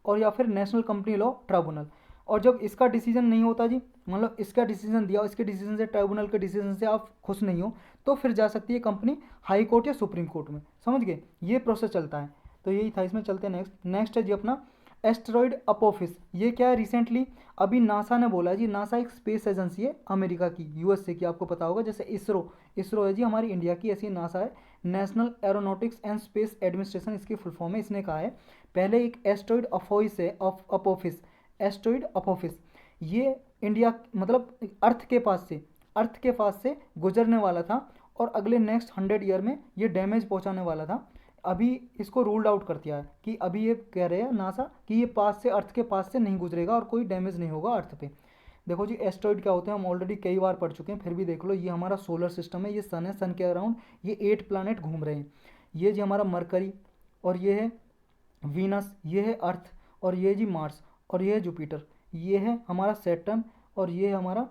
और या फिर नेशनल कंपनी लॉ ट्राइब्यूनल। और जब इसका डिसीजन नहीं होता जी, मतलब इसका डिसीजन दिया और इसके डिसीजन से, ट्राइब्यूनल के डिसीजन से आप खुश नहीं हो, तो फिर जा सकती है कंपनी हाई कोर्ट या सुप्रीम कोर्ट में। समझ गए, ये प्रोसेस चलता है। तो यही था, इसमें चलते हैं नेक्स्ट है जी अपना एस्टेरॉयड अपोफिस। ये क्या है, रिसेंटली अभी नासा ने बोला जी, नासा एक स्पेस एजेंसी है अमेरिका की, यूएसए की, आपको पता होगा। जैसे इसरो है जी हमारी इंडिया की, ऐसी नासा है, national aeronautics and space administration इसकी फुल फॉर्म है। इसने कहा है पहले एक एस्टेरॉयड अफोइस है, अपोफिस, एस्टेरॉयड अपोफिस, ये इंडिया मतलब अर्थ के पास से गुजरने वाला था और अगले नेक्स्ट 100 ईयर में ये डैमेज पहुंचाने वाला था। अभी इसको रूल्ड आउट कर दिया है कि अभी ये कह रहे हैं नासा कि ये अर्थ के पास से नहीं गुजरेगा और कोई डैमेज नहीं होगा अर्थ पे। देखो जी एस्टेरॉयड क्या होते हैं हम ऑलरेडी कई बार पढ़ चुके हैं, फिर भी देख लो। ये हमारा सोलर सिस्टम है, ये सन है, सन के अराउंड ये 8 प्लानट घूम रहे हैं। ये जी हमारा मरकरी, और ये है वीनस, ये है अर्थ, और ये जी मार्स, और ये है जुपिटर, ये है हमारा सैटर्न, और ये है हमारा,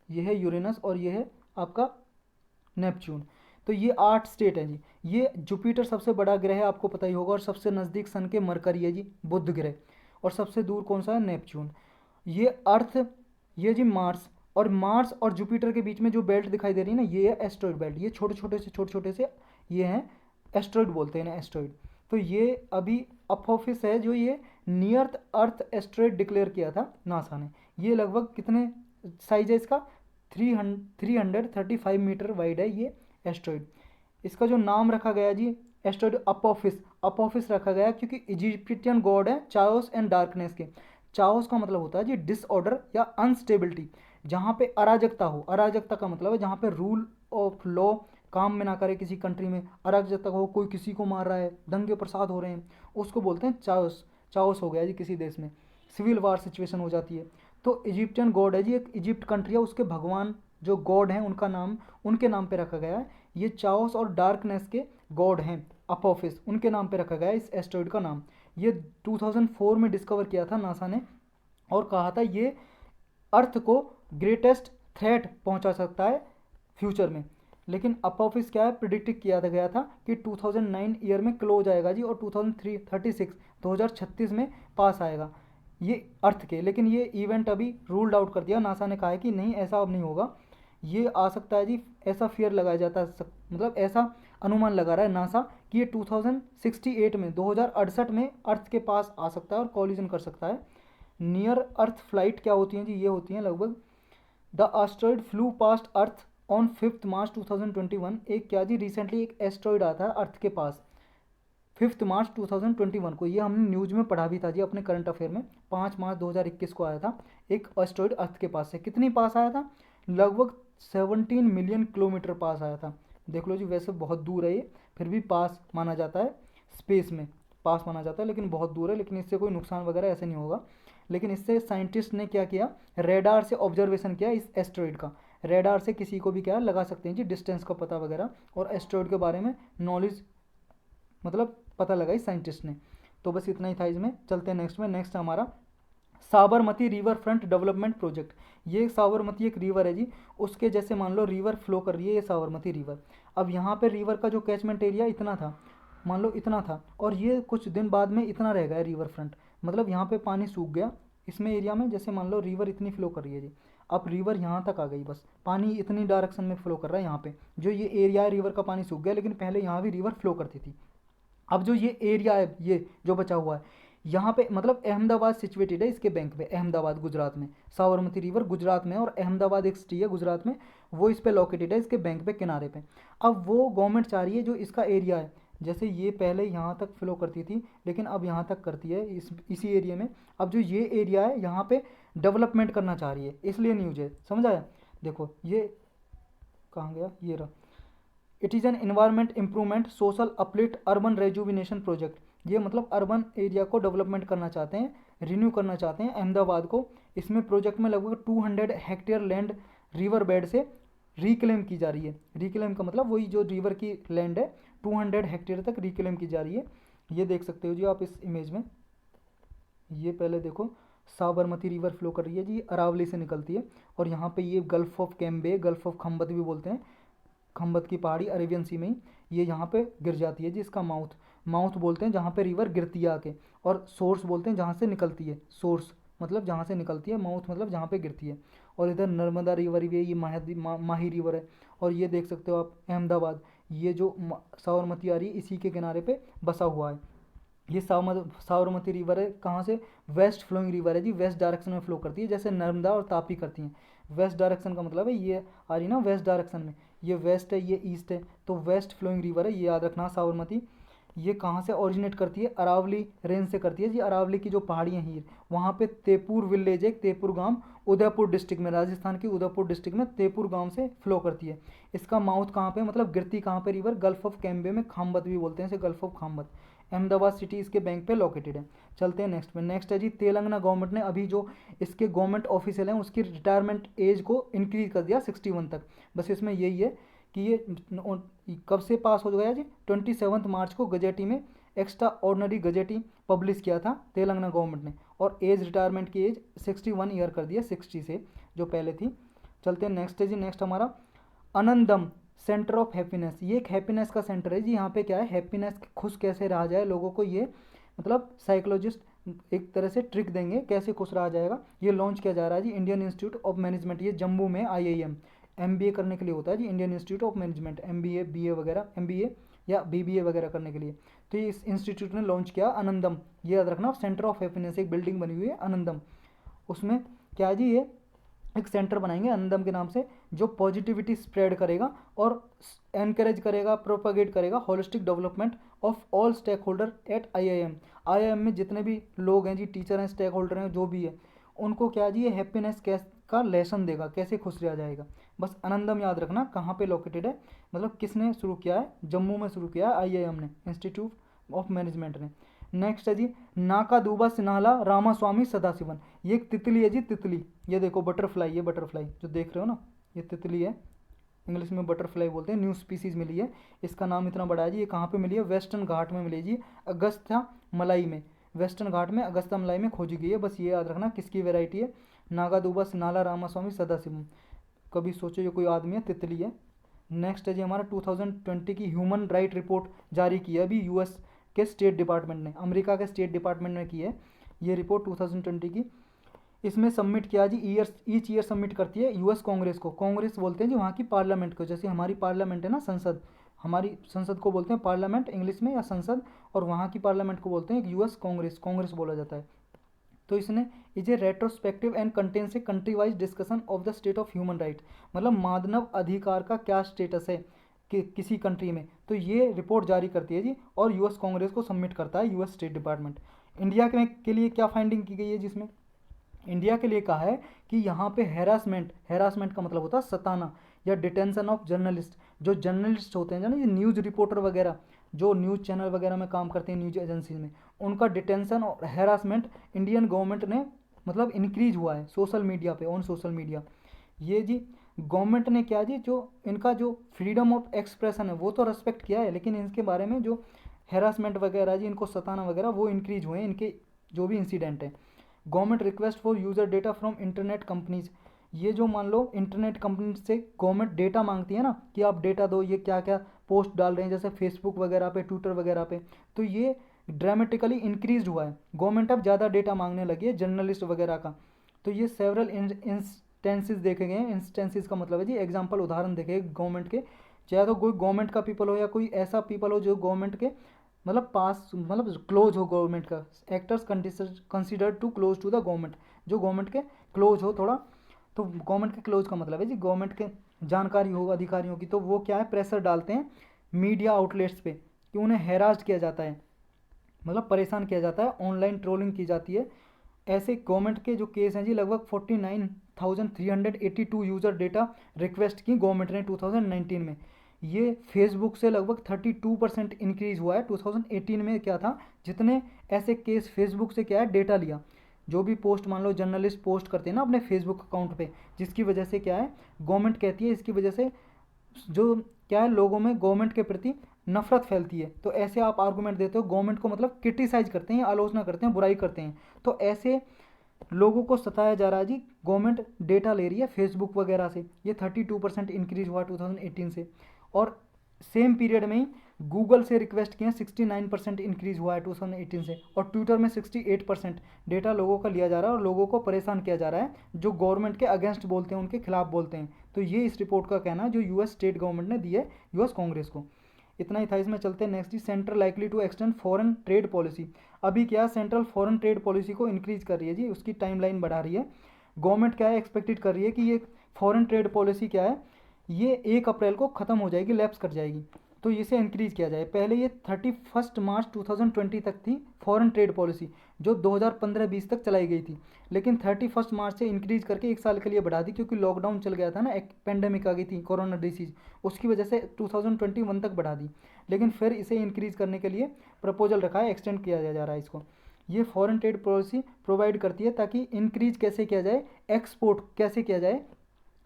ये है यूरेनस, और ये है आपका नेपच्यून। तो ये 8 स्टेट है जी। ये जुपिटर सबसे बड़ा ग्रह है, आपको पता ही होगा, और सबसे नज़दीक सन के मरकरी है जी, बुध ग्रह, और सबसे दूर कौन सा है, नेपच्यून। ये अर्थ, ये जी मार्स और जुपिटर के बीच में जो बेल्ट दिखाई दे रही है ना, ये है एस्ट्रॉइड बेल्ट। ये छोटे छोटे से ये हैं, एस्ट्रॉइड बोलते हैं ना, एस्ट्रॉइड। तो ये अभी अपोफिस है जो ये नियर अर्थ एस्ट्रॉइड डिक्लेयर किया था नासा ने। ये लगभग कितने साइज है इसका, 335 मीटर वाइड है ये एस्ट्रॉइड। इसका जो नाम रखा गया जी एस्ट्रॉइड अपोफिस रखा गया क्योंकि इजिप्टियन गॉड है चाओस एंड डार्कनेस के। चाओस का मतलब होता है जी डिसऑर्डर या अनस्टेबिलिटी, जहाँ पे अराजकता हो। अराजकता का मतलब है जहाँ पे रूल ऑफ लॉ काम में ना करे किसी कंट्री में, अराजकता हो, कोई किसी को मार रहा है, दंगे प्रसाद हो रहे हैं, उसको बोलते हैं चाओस। चाओस हो गया जी किसी देश में, सिविल वार सिचुएशन हो जाती है। तो इजिप्टियन गॉड है जी, एक इजिप्ट कंट्री है, उसके भगवान जो गॉड हैं उनका नाम उनके नाम पे रखा गया है। ये चाओस और डार्कनेस के गॉड हैं अपोफिस, उनके नाम पे रखा गया है इस एस्ट्रॉइड का नाम। ये 2004 में डिस्कवर किया था नासा ने, और कहा था ये अर्थ को ग्रेटेस्ट थ्रेट पहुंचा सकता है फ्यूचर में। लेकिन अपोफिस क्या है, प्रिडिक्ट किया गया था कि 2009 ईयर में क्लोज आएगा जी, और 2036 में पास आएगा ये अर्थ के। लेकिन ये इवेंट अभी रूल्ड आउट कर दिया, नासा ने कहा है कि नहीं ऐसा अब नहीं होगा, ये आ सकता है जी। ऐसा फियर लगाया जाता है, मतलब ऐसा अनुमान लगा रहा है नासा कि ये 2068 में 2068 में अर्थ के पास आ सकता है और कॉलिजन कर सकता है। नियर अर्थ फ्लाइट क्या होती हैं जी, ये होती हैं लगभग, the asteroid flu past earth on 5 मार्च 2021। एक क्या जी, रिसेंटली एक एस्ट्रॉइड आया था अर्थ के पास 5 मार्च 2021 को। ये हमने न्यूज़ में पढ़ा भी था जी अपने करंट अफेयर में। 5 मार्च 2021 को आया था एक एस्ट्रॉइड अर्थ के पास से। कितनी पास आया था, लगभग 17 मिलियन किलोमीटर पास आया था। देख लो जी, वैसे बहुत दूर है ये, फिर भी पास माना जाता है, स्पेस में पास माना जाता है, लेकिन बहुत दूर है। लेकिन इससे कोई नुकसान वगैरह ऐसे नहीं होगा। लेकिन इससे साइंटिस्ट ने क्या किया, रेडार से ऑब्जर्वेशन किया इस एस्ट्रॉइड का। रेडार से किसी को भी क्या लगा सकते हैं जी, डिस्टेंस का पता वगैरह, और एस्ट्रॉइड के बारे में नॉलेज मतलब पता लगाई साइंटिस्ट ने। तो बस इतना ही था इसमें। चलते हैं नेक्स्ट में। नेक्स्ट हमारा Sabarmati river front development project. ये साबरमती एक रिवर है जी, उसके जैसे मान लो रिवर फ्लो कर रही है ये साबरमती रिवर। अब यहाँ पे रिवर का जो कैचमेंट एरिया इतना था, मान लो इतना था, और ये कुछ दिन बाद में इतना रह गया रिवर फ्रंट, मतलब यहाँ पे पानी सूख गया इसमें एरिया में। जैसे मान लो रिवर इतनी फ्लो कर रही है जी, अब रिवर यहाँ तक आ गई, बस पानी इतनी डायरेक्शन में फ्लो कर रहा है यहाँ पे। जो ये एरिया है रिवर का पानी सूख गया, लेकिन पहले यहाँ भी रिवर फ्लो करती थी। अब जो ये एरिया है ये जो बचा हुआ है यहाँ पे, मतलब अहमदाबाद सिचुएटेड है इसके बैंक पे, अहमदाबाद गुजरात में। साबरमती रिवर गुजरात में, और अहमदाबाद एक सिटी है गुजरात में, वो इस पे लोकेटेड है इसके बैंक पे किनारे पे। अब वो गवर्नमेंट चाह रही है जो इसका एरिया है, जैसे ये पहले यहाँ तक फ्लो करती थी लेकिन अब यहाँ तक करती है इसी एरिया में। अब जो ये एरिया है यहाँ पे डेवलपमेंट करना चाह रही है, इसलिए न्यूज है, समझ आया। देखो ये कहाँ गया, ये रहा। It is an environment improvement social uplift urban rejuvenation project. ये मतलब अर्बन एरिया को डेवलपमेंट करना चाहते हैं, रिन्यू करना चाहते हैं अहमदाबाद को। इसमें प्रोजेक्ट में लगभग 200 हेक्टेयर लैंड रिवर बेड से रिक्लेम की जा रही है। रिक्लेम का मतलब वही जो रिवर की लैंड है, 200 हेक्टेयर तक रिक्लेम की जा रही है। ये देख सकते हो जी आप इस इमेज में। ये पहले देखो, साबरमती रिवर फ्लो कर रही है जी, अरावली से निकलती है, और यहाँ पे ये gulf of Cambay, gulf of Khambhat भी बोलते हैं, खम्बत की पहाड़ी अरेबियन सी में ही ये यहाँ पे गिर जाती है जी, इसका माउथ। माउथ बोलते हैं जहाँ पे रिवर गिरती है आके, और सोर्स बोलते हैं जहाँ से निकलती है, सोर्स मतलब जहाँ से निकलती है, माउथ मतलब जहाँ पे गिरती है। और इधर नर्मदा रिवर भी है, ये माही रिवर है। और ये देख सकते हो आप अहमदाबाद, ये जो साबरमती आ रही है इसी के किनारे पे बसा हुआ है। ये साबरमती रिवर है, कहाँ से, वेस्ट फ्लोइंग रिवर है जी, वेस्ट डायरेक्शन में फ्लो करती है, जैसे नर्मदा और तापी करती हैं। वेस्ट डायरेक्शन का मतलब है ये आ रही ना वेस्ट डायरेक्शन में, ये वेस्ट है ये ईस्ट है, तो वेस्ट फ्लोइंग रिवर है, ये याद रखना साबरमती। ये कहाँ से ओरिजिनेट करती है, अरावली रेंज से करती है जी, अरावली की जो पहाड़ियाँ हैं वहाँ पे तेपुर विलेज है, तेपुर गांव उदयपुर डिस्ट्रिक्ट में, राजस्थान की उदयपुर डिस्ट्रिक्ट में तेपुर गांव से फ्लो करती है। इसका माउथ कहाँ पे, मतलब गिरती कहाँ पे रिवर, गल्फ ऑफ कैम्बे में, खाम्बत भी बोलते हैं इसे, गल्फ ऑफ खाम्बत। अहमदाबाद सिटी इसके बैंक पे लोकेटेड है। चलते हैं नेक्स्ट में। नेक्स्ट है जी तेलंगाना गवर्नमेंट ने अभी जो इसके गवर्नमेंट ऑफिशियल हैं उसकी रिटायरमेंट एज को इंक्रीज कर दिया 61 तक। बस इसमें यही है कि ये कब से पास हो गया जी, 27 मार्च को गजेटी में एक्स्ट्रा ऑर्डनरी गजेटी पब्लिश किया था तेलंगाना गवर्नमेंट ने, और एज रिटायरमेंट की एज 61 ईयर कर दिया 60 से जो पहले थी। चलते हैं नेक्स्ट है जी, नेक्स्ट हमारा आनंदम सेंटर ऑफ हैप्पीनेस। ये एक हैप्पीनेस का सेंटर है जी, यहाँ पे क्या है, हैप्पीनेस, खुश कैसे रहा जाए लोगों को, ये मतलब साइकोलॉजिस्ट एक तरह से ट्रिक देंगे कैसे खुश रहा जाएगा। ये लॉन्च किया जा रहा है जी इंडियन इंस्टीट्यूट ऑफ मैनेजमेंट, ये जम्मू में IIM MBA करने के लिए होता है जी, Indian institute of management, MBA BA वगैरह, MBA या BBA वगैरह करने के लिए। तो ये इस इंस्टीट्यूट ने लॉन्च किया आनंदम, ये याद रखना, सेंटर ऑफ हैप्पीनेस, एक बिल्डिंग बनी हुई है आनंदम, उसमें क्या है जी, ये एक सेंटर बनाएंगे आनंदम के नाम से, जो पॉजिटिविटी स्प्रेड करेगा और एनकरेज करेगा, प्रोपागेट करेगा holistic development of all stake holder at IIM में जितने भी लोग हैं जी, टीचर हैं, स्टेक होल्डर हैं, जो भी है, उनको क्या जी ये हैप्पीनेस का लेसन देगा, कैसे खुश रहा जाएगा। बस आनंदम याद रखना कहाँ पे लोकेटेड है, मतलब किसने शुरू किया है, जम्मू में शुरू किया है IIM ने, इंस्टीट्यूट ऑफ मैनेजमेंट ने। नेक्स्ट है जी नाकादूबा सिन्हाला रामास्वामी सदाशिवन, ये एक तितली है जी, तितली, ये देखो बटरफ्लाई, ये बटरफ्लाई जो देख रहे हो ना, ये तितली है, इंग्लिश में बटरफ्लाई बोलते हैं, न्यू स्पीसीज मिली है, इसका नाम इतना बड़ा है जी। ये कहाँ पे मिली है, वेस्टर्न घाट में मिली है जी, अगस्त्या मलाई में, वेस्टर्न घाट में अगस्त्या मलाई में खोजी गई है। बस ये याद रखना किसकी वेराइटी है, नागादूबा सिन्हाला रामास्वामी सदाशिवम, कभी सोचो ये कोई आदमी है, तितली है। नेक्स्ट है जी हमारा 2020 की ह्यूमन राइट रिपोर्ट जारी की है अभी US के स्टेट डिपार्टमेंट ने, अमेरिका के स्टेट डिपार्टमेंट ने की है ये रिपोर्ट 2020 की। इसमें सबमिट किया जी, ईच ईयर सबमिट करती है US कांग्रेस को, कांग्रेस बोलते हैं जी वहाँ की पार्लियामेंट को, जैसे हमारी पार्लियामेंट है ना संसद, हमारी संसद को बोलते हैं पार्लियामेंट इंग्लिश में या संसद, और वहाँ की पार्लियामेंट को बोलते हैं US कांग्रेस, कांग्रेस बोला जाता है। तो इसने is a retrospective and contains a country wise discussion of the state of human right, मतलब मानव अधिकार का क्या स्टेटस है कि किसी कंट्री में, तो ये रिपोर्ट जारी करती है जी, और US कांग्रेस को सबमिट करता है US स्टेट डिपार्टमेंट। इंडिया के लिए क्या फाइंडिंग की गई है जिसमें इंडिया के लिए कहा है कि यहाँ पे हैरासमेंट का मतलब होता है सताना या डिटेंशन ऑफ जर्नलिस्ट, जो जर्नलिस्ट होते हैं ना, ये न्यूज़ रिपोर्टर वगैरह जो न्यूज़ चैनल वगैरह में काम करते हैं, न्यूज एजेंसी में, उनका डिटेंशन और हैरासमेंट इंडियन गवर्नमेंट ने मतलब इंक्रीज हुआ है सोशल मीडिया पे, ऑन सोशल मीडिया। ये जी गवर्नमेंट ने क्या जी, जो इनका जो फ्रीडम ऑफ एक्सप्रेशन है वो तो रेस्पेक्ट किया है, लेकिन इनके बारे में जो हैरासमेंट वगैरह जी, इनको सताना वगैरह, वो इंक्रीज हुए हैं इनके जो भी इंसिडेंट है। Government request for user data from internet companies, ये जो मान लो इंटरनेट कंपनी से गवर्नमेंट डेटा मांगती है ना कि आप डेटा दो, ये क्या क्या पोस्ट डाल रहे हैं जैसे फेसबुक वगैरह पे, ट्विटर वगैरह पे, तो ये ड्रामेटिकली इंक्रीज हुआ है, गवर्नमेंट अब ज़्यादा डेटा मांगने लगी है जर्नलिस्ट वगैरह का। तो ये सेवरल इंस्टेंसेस देखे गए हैं, इंस्टेंसेस का मतलब है जी एग्जाम्पल, उदाहरण देखे गवर्नमेंट के, चाहे तो कोई गवर्नमेंट का पीपल हो या कोई ऐसा पीपल हो जो गवर्नमेंट के मतलब पास मतलब क्लोज हो गवर्नमेंट का, actors considered to close to the government, जो गवर्नमेंट के क्लोज हो थोड़ा, तो गवर्नमेंट के क्लोज का मतलब है जी गवर्नमेंट के जानकारी हो अधिकारियों की, तो वो क्या है प्रेशर डालते हैं मीडिया आउटलेट्स पे कि उन्हें हैरास किया जाता है, मतलब परेशान किया जाता है, ऑनलाइन ट्रोलिंग की जाती है। ऐसे गवर्नमेंट के जो केस हैं जी लगभग 49,382 यूज़र डेटा रिक्वेस्ट की गवर्नमेंट ने 2019 में, ये फेसबुक से लगभग 32% इंक्रीज हुआ है। 2018 में क्या था, जितने ऐसे केस फेसबुक से क्या है डेटा लिया, जो भी पोस्ट मान लो जर्नलिस्ट पोस्ट करते हैं ना अपने फेसबुक अकाउंट पे, जिसकी वजह से क्या है गवर्नमेंट कहती है इसकी वजह से जो क्या है लोगों में गवर्नमेंट के प्रति नफरत फैलती है, तो ऐसे आप आर्गूमेंट देते हो, गवर्नमेंट को मतलब क्रिटिसाइज करते हैं, आलोचना करते हैं, बुराई करते हैं, तो ऐसे लोगों को सताया जा रहा है जी, गवर्नमेंट डेटा ले रही है फेसबुक वगैरह से। ये 32% इंक्रीज हुआ 2018 से, और सेम पीरियड में ही गूगल से रिक्वेस्ट किए 69% इंक्रीज हुआ है 2018 से, और ट्विटर में 68% डेटा लोगों का लिया जा रहा है और लोगों को परेशान किया जा रहा है जो गवर्नमेंट के अगेंस्ट बोलते हैं, उनके खिलाफ बोलते हैं। तो ये इस रिपोर्ट का कहना है जो यूएस स्टेट गवर्नमेंट ने दी है यूएस कांग्रेस को। इतना ही था। इसमें चलते हैं नेक्स्ट जी, central likely to extend foreign trade policy. अभी क्या सेंट्रल फॉरेन ट्रेड पॉलिसी को इंक्रीज कर रही है जी, उसकी टाइमलाइन बढ़ा रही है। गवर्नमेंट क्या है एक्सपेक्टेड कर रही है कि ये फॉरेन ट्रेड पॉलिसी क्या है, ये 1 अप्रैल को ख़त्म हो जाएगी, लैप्स कर जाएगी, तो इसे इंक्रीज़ किया जाए। पहले ये 31 मार्च 2020 तक थी फॉरेन ट्रेड पॉलिसी, जो 2015-20 तक चलाई गई थी, लेकिन 31 मार्च से इंक्रीज़ करके 1 साल के लिए बढ़ा दी, क्योंकि लॉकडाउन चल गया था ना, एक पेंडेमिक आ गई थी कोरोना डिसीज़, उसकी वजह से 2021 तक बढ़ा दी। लेकिन फिर इसे इंक्रीज़ करने के लिए प्रपोजल रखा है, एक्सटेंड किया जा रहा है इसको। ये फॉरेन ट्रेड पॉलिसी प्रोवाइड करती है ताकि इंक्रीज कैसे किया जाए, एक्सपोर्ट कैसे किया जाए,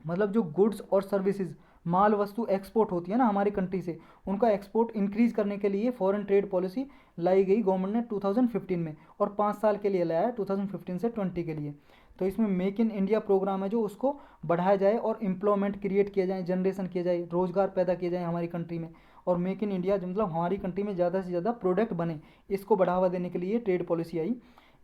मतलब जो गुड्स और सर्विसेज, माल वस्तु एक्सपोर्ट होती है ना हमारी कंट्री से, उनका एक्सपोर्ट इंक्रीज करने के लिए फॉरेन ट्रेड पॉलिसी लाई गई गवर्नमेंट ने 2015 में, और 5 साल के लिए लाया है 2015 से 20 के लिए। तो इसमें मेक इन इंडिया प्रोग्राम है जो उसको बढ़ाया जाए और एम्प्लॉयमेंट क्रिएट किया जाए, जनरेशन किया जाए, रोजगार पैदा किया जाए हमारी कंट्री में, और मेक इन इंडिया मतलब हमारी कंट्री में ज़्यादा से ज़्यादा प्रोडक्ट बने, इसको बढ़ावा देने के लिए ट्रेड पॉलिसी आई।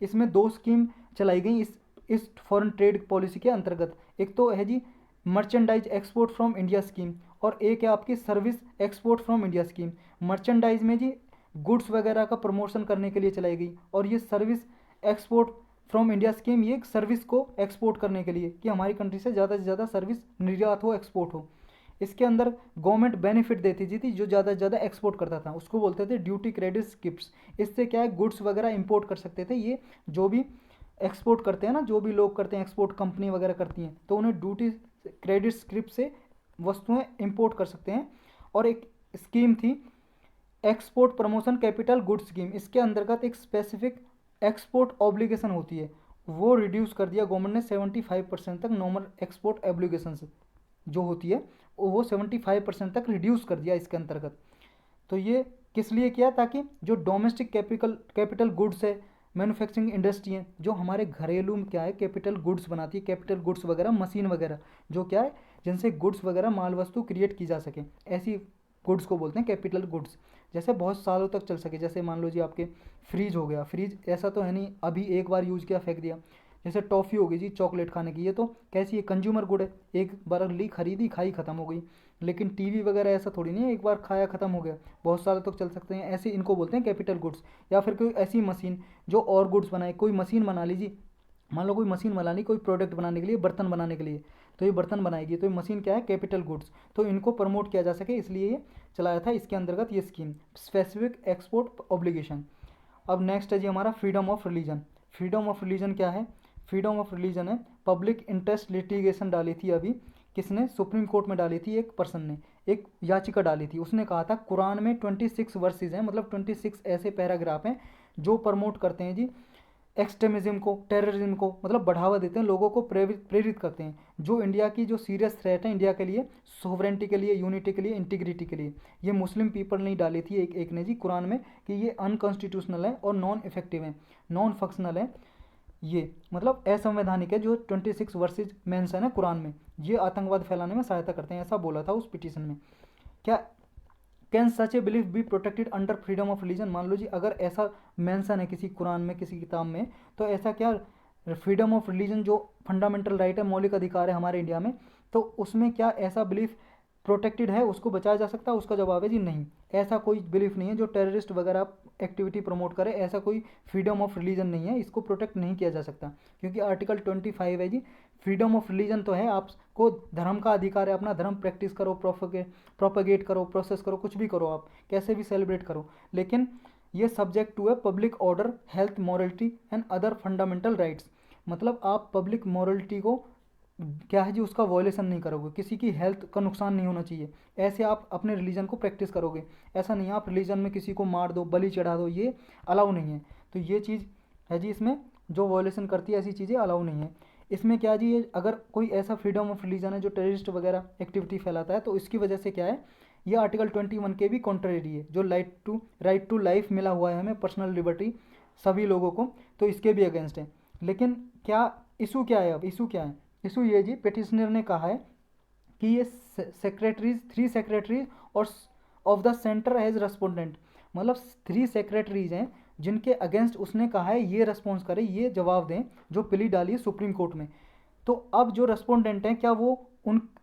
इसमें 2 स्कीम चलाई गई इस फॉरेन ट्रेड पॉलिसी के अंतर्गत। एक तो है जी merchandise export from India scheme, और एक है आपकी service export from India scheme. Merchandise में जी गुड्स वगैरह का प्रमोशन करने के लिए चलाई गई, और ये service export from India scheme ये एक सर्विस को एक्सपोर्ट करने के लिए, कि हमारी कंट्री से ज़्यादा सर्विस निर्यात हो, एक्सपोर्ट हो। इसके अंदर गवर्नमेंट बेनिफिट देती थी जो ज़्यादा से ज़्यादा एक्सपोर्ट करता था, उसको बोलते थे ड्यूटी क्रेडिट स्किप्स। इससे क्या है गुड्स वगैरह इंपोर्ट कर सकते थे, ये जो भी एक्सपोर्ट करते हैं ना, जो भी लोग करते हैं एक्सपोर्ट, कंपनी वगैरह करती हैं, तो उन्हें ड्यूटी क्रेडिट स्क्रिप्ट से वस्तुएं इंपोर्ट कर सकते हैं। और एक स्कीम थी export promotion capital goods scheme, इसके अंतर्गत एक स्पेसिफिक एक्सपोर्ट ऑब्लिगेशन होती है, वो रिड्यूस कर दिया गवर्नमेंट ने 75% तक। नॉर्मल एक्सपोर्ट ऑब्लिगेशन जो होती है वो 75% तक रिड्यूस कर दिया इसके अंतर्गत। तो ये किस लिए किया, ताकि जो डोमेस्टिक कैपिटल गुड्स है, मैन्युफैक्चरिंग इंडस्ट्री है, जो हमारे घरेलू में क्या है कैपिटल गुड्स बनाती है, कैपिटल गुड्स वगैरह, मशीन वगैरह, जो क्या है जिनसे गुड्स वगैरह माल वस्तु क्रिएट की जा सके, ऐसी गुड्स को बोलते हैं कैपिटल गुड्स। जैसे बहुत सालों तक चल सके, जैसे मान लो जी आपके फ्रीज हो गया, फ्रीज ऐसा तो है नहीं अभी एक बार यूज़ किया फेंक दिया। जैसे टॉफ़ी हो गई जी, चॉकलेट खाने की, ये तो कैसी है कंज्यूमर गुड है, एक बार ली खरीदी खाई ख़त्म हो गई। लेकिन टीवी वगैरह ऐसा थोड़ी नहीं है एक बार खाया ख़त्म हो गया, बहुत सालों तक चल सकते हैं, ऐसे इनको बोलते हैं कैपिटल गुड्स। या फिर कोई ऐसी मशीन जो और गुड्स बनाए, कोई मशीन बना लीजिए, मान लो कोई मशीन बनानी कोई प्रोडक्ट बनाने के लिए, बर्तन बनाने के लिए, तो ये बर्तन बनाएगी, तो ये मशीन क्या है कैपिटल गुड्स। तो इनको प्रमोट किया जा सके इसलिए ये चलाया था इसके अंतर्गत ये स्कीम, स्पेसिफिक एक्सपोर्ट ऑब्लिगेशन। अब नेक्स्ट है जी हमारा freedom of religion. Freedom of religion क्या है, फ्रीडम ऑफ रिलीजन है पब्लिक इंटरेस्ट लिटिगेशन डाली थी अभी, किसने, सुप्रीम कोर्ट में डाली थी, एक पर्सन ने एक याचिका डाली थी, उसने कहा था कुरान में 26 वर्सेज हैं, मतलब 26 ऐसे पैराग्राफ हैं जो प्रमोट करते हैं जी एक्सट्रीमिज्म को, टेररिज्म को, मतलब बढ़ावा देते हैं, लोगों को प्रेरित करते हैं, जो इंडिया की जो सीरियस थ्रेट है इंडिया के लिए, सोवरेंटी के लिए, यूनिटी के लिए, इंटीग्रिटी के लिए। ये मुस्लिम पीपल ने डाली थी एक ने जी कुरान में, कि ये अनकॉन्स्टिट्यूशनल है और नॉन इफेक्टिव है, नॉन फंक्शनल है, ये मतलब असंवैधानिक है, जो 26 वर्सेज मेंशन है कुरान में, ये आतंकवाद फैलाने में सहायता करते हैं, ऐसा बोला था उस पिटीशन में। क्या can such a belief be protected under freedom of religion. मान लो जी अगर ऐसा मेंशन है किसी कुरान में, किसी किताब में, तो ऐसा क्या फ्रीडम ऑफ रिलीजन जो फंडामेंटल राइट है, मौलिक अधिकार है हमारे इंडिया में, तो उसमें क्या ऐसा बिलीफ प्रोटेक्टेड है, उसको बचाया जा सकता है? उसका जवाब है जी नहीं, ऐसा कोई बिलीफ नहीं है जो टेररिस्ट वगैरह एक्टिविटी प्रमोट करे, ऐसा कोई फ्रीडम ऑफ रिलीजन नहीं है, इसको प्रोटेक्ट नहीं किया जा सकता, क्योंकि आर्टिकल 25 है जी, फ्रीडम ऑफ रिलीजन तो है, आपको धर्म का अधिकार है, अपना धर्म प्रैक्टिस करो, प्रोपगेट करो, प्रोसेस करो, कुछ भी करो, आप कैसे भी सेलिब्रेट करो, लेकिन ये सब्जेक्ट टू है public order, health, morality and other fundamental rights. मतलब आप पब्लिक मॉरलिटी को क्या है जी उसका वॉयलेशन नहीं करोगे, किसी की हेल्थ का नुकसान नहीं होना चाहिए, ऐसे आप अपने रिलीजन को प्रैक्टिस करोगे। ऐसा नहीं है आप रिलीजन में किसी को मार दो, बलि चढ़ा दो, ये अलाउ नहीं है। तो ये चीज़ है जी, इसमें जो वॉयलेशन करती है ऐसी चीज़ें अलाउ नहीं है। इसमें क्या जी, ये अगर कोई ऐसा फ्रीडम ऑफ रिलीजन है जो टेररिस्ट वगैरह एक्टिविटी फैलाता है, तो इसकी वजह से क्या है, ये आर्टिकल 21 के भी कॉन्ट्रेरी है, जो राइट टू लाइफ मिला हुआ है हमें, पर्सनल लिबर्टी सभी लोगों को, तो इसके भी अगेंस्ट है। लेकिन क्या इशू क्या है, अब इशू क्या है, इशू ये जी पिटिशनर ने कहा है कि ये secretaries, 3 secretaries of the centre as respondent, मतलब 3 सेक्रेटरीज हैं जिनके अगेंस्ट उसने कहा है ये रेस्पॉन्स करें, ये जवाब दें जो प्ली डाली है सुप्रीम कोर्ट में। तो अब जो रेस्पोंडेंट हैं क्या वो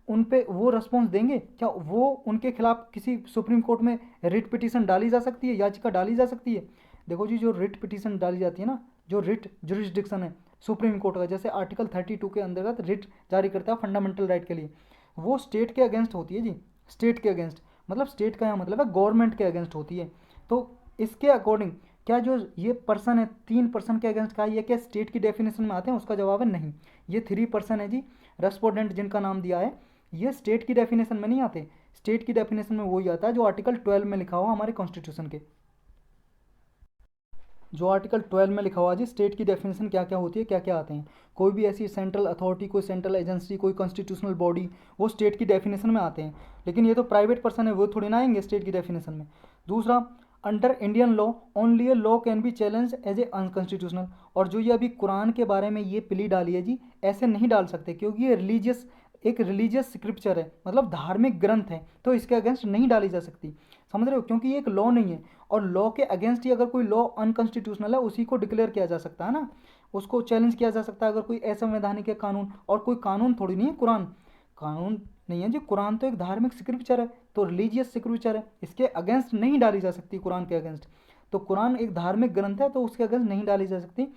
उन पे वो रेस्पॉन्स देंगे? क्या वो उनके खिलाफ किसी सुप्रीम कोर्ट में रिट पिटीशन डाली जा सकती है, याचिका डाली जा सकती है? देखो जी, जो रिट पिटीशन डाली जाती है ना, जो रिट जुरिस्डिक्शन है सुप्रीम कोर्ट का, जैसे आर्टिकल 32 के अंतर्गत रिट जारी करता है फंडामेंटल राइट के लिए, वो स्टेट के अगेंस्ट होती है जी। स्टेट के अगेंस्ट मतलब स्टेट का यहाँ मतलब है गवर्नमेंट के अगेंस्ट होती है। तो इसके अकॉर्डिंग क्या जो ये पर्सन है 3 पर्सन के अगेंस्ट का, ये क्या स्टेट की डेफिनेशन में आते हैं? उसका जवाब है नहीं। ये 3 पर्सन है जी रेस्पोंडेंट जिनका नाम दिया है, ये स्टेट की डेफिनेशन में नहीं आते। स्टेट की डेफिनेशन में वही आता है जो आर्टिकल 12 में लिखा हुआ हमारे कॉन्स्टिट्यूशन के, जो आर्टिकल 12 में लिखा हुआ जी स्टेट की डेफिनेशन क्या क्या होती है, क्या क्या आते हैं। कोई भी ऐसी सेंट्रल अथॉरिटी, कोई सेंट्रल एजेंसी, कोई कॉन्स्टिट्यूशनल बॉडी, वो स्टेट की डेफिनेशन में आते हैं। लेकिन ये तो प्राइवेट पर्सन है, वो थोड़ी ना आएंगे स्टेट की डेफिनेशन में। दूसरा, under Indian law only a law can be challenge as a unconstitutional. और जो ये अभी कुरान के बारे में ये प्ली डाली है जी, ऐसे नहीं डाल सकते क्योंकि ये रिलीजियस, एक रिलीजियस स्क्रिप्चर है, मतलब धार्मिक ग्रंथ है, तो इसके अगेंस्ट नहीं डाली जा सकती। समझ रहे हो? क्योंकि ये एक लॉ नहीं है, और लॉ के अगेंस्ट ही अगर कोई लॉ अनकॉन्स्टिट्यूशनल है उसी को डिक्लेयर किया जा सकता है ना, उसको चैलेंज किया जा सकता है अगर कोई असंवैधानिक है कानून। और कोई कानून थोड़ी नहीं है कुरान, कानून नहीं है जी, कुरान तो एक धार्मिक स्क्रिप्चर है, तो रिलीजियस स्क्रिप्चर है, इसके अगेंस्ट नहीं डाली जा सकती कुरान के अगेंस्ट। तो कुरान एक धार्मिक ग्रंथ है, तो उसके अगेंस्ट नहीं डाली जा सकती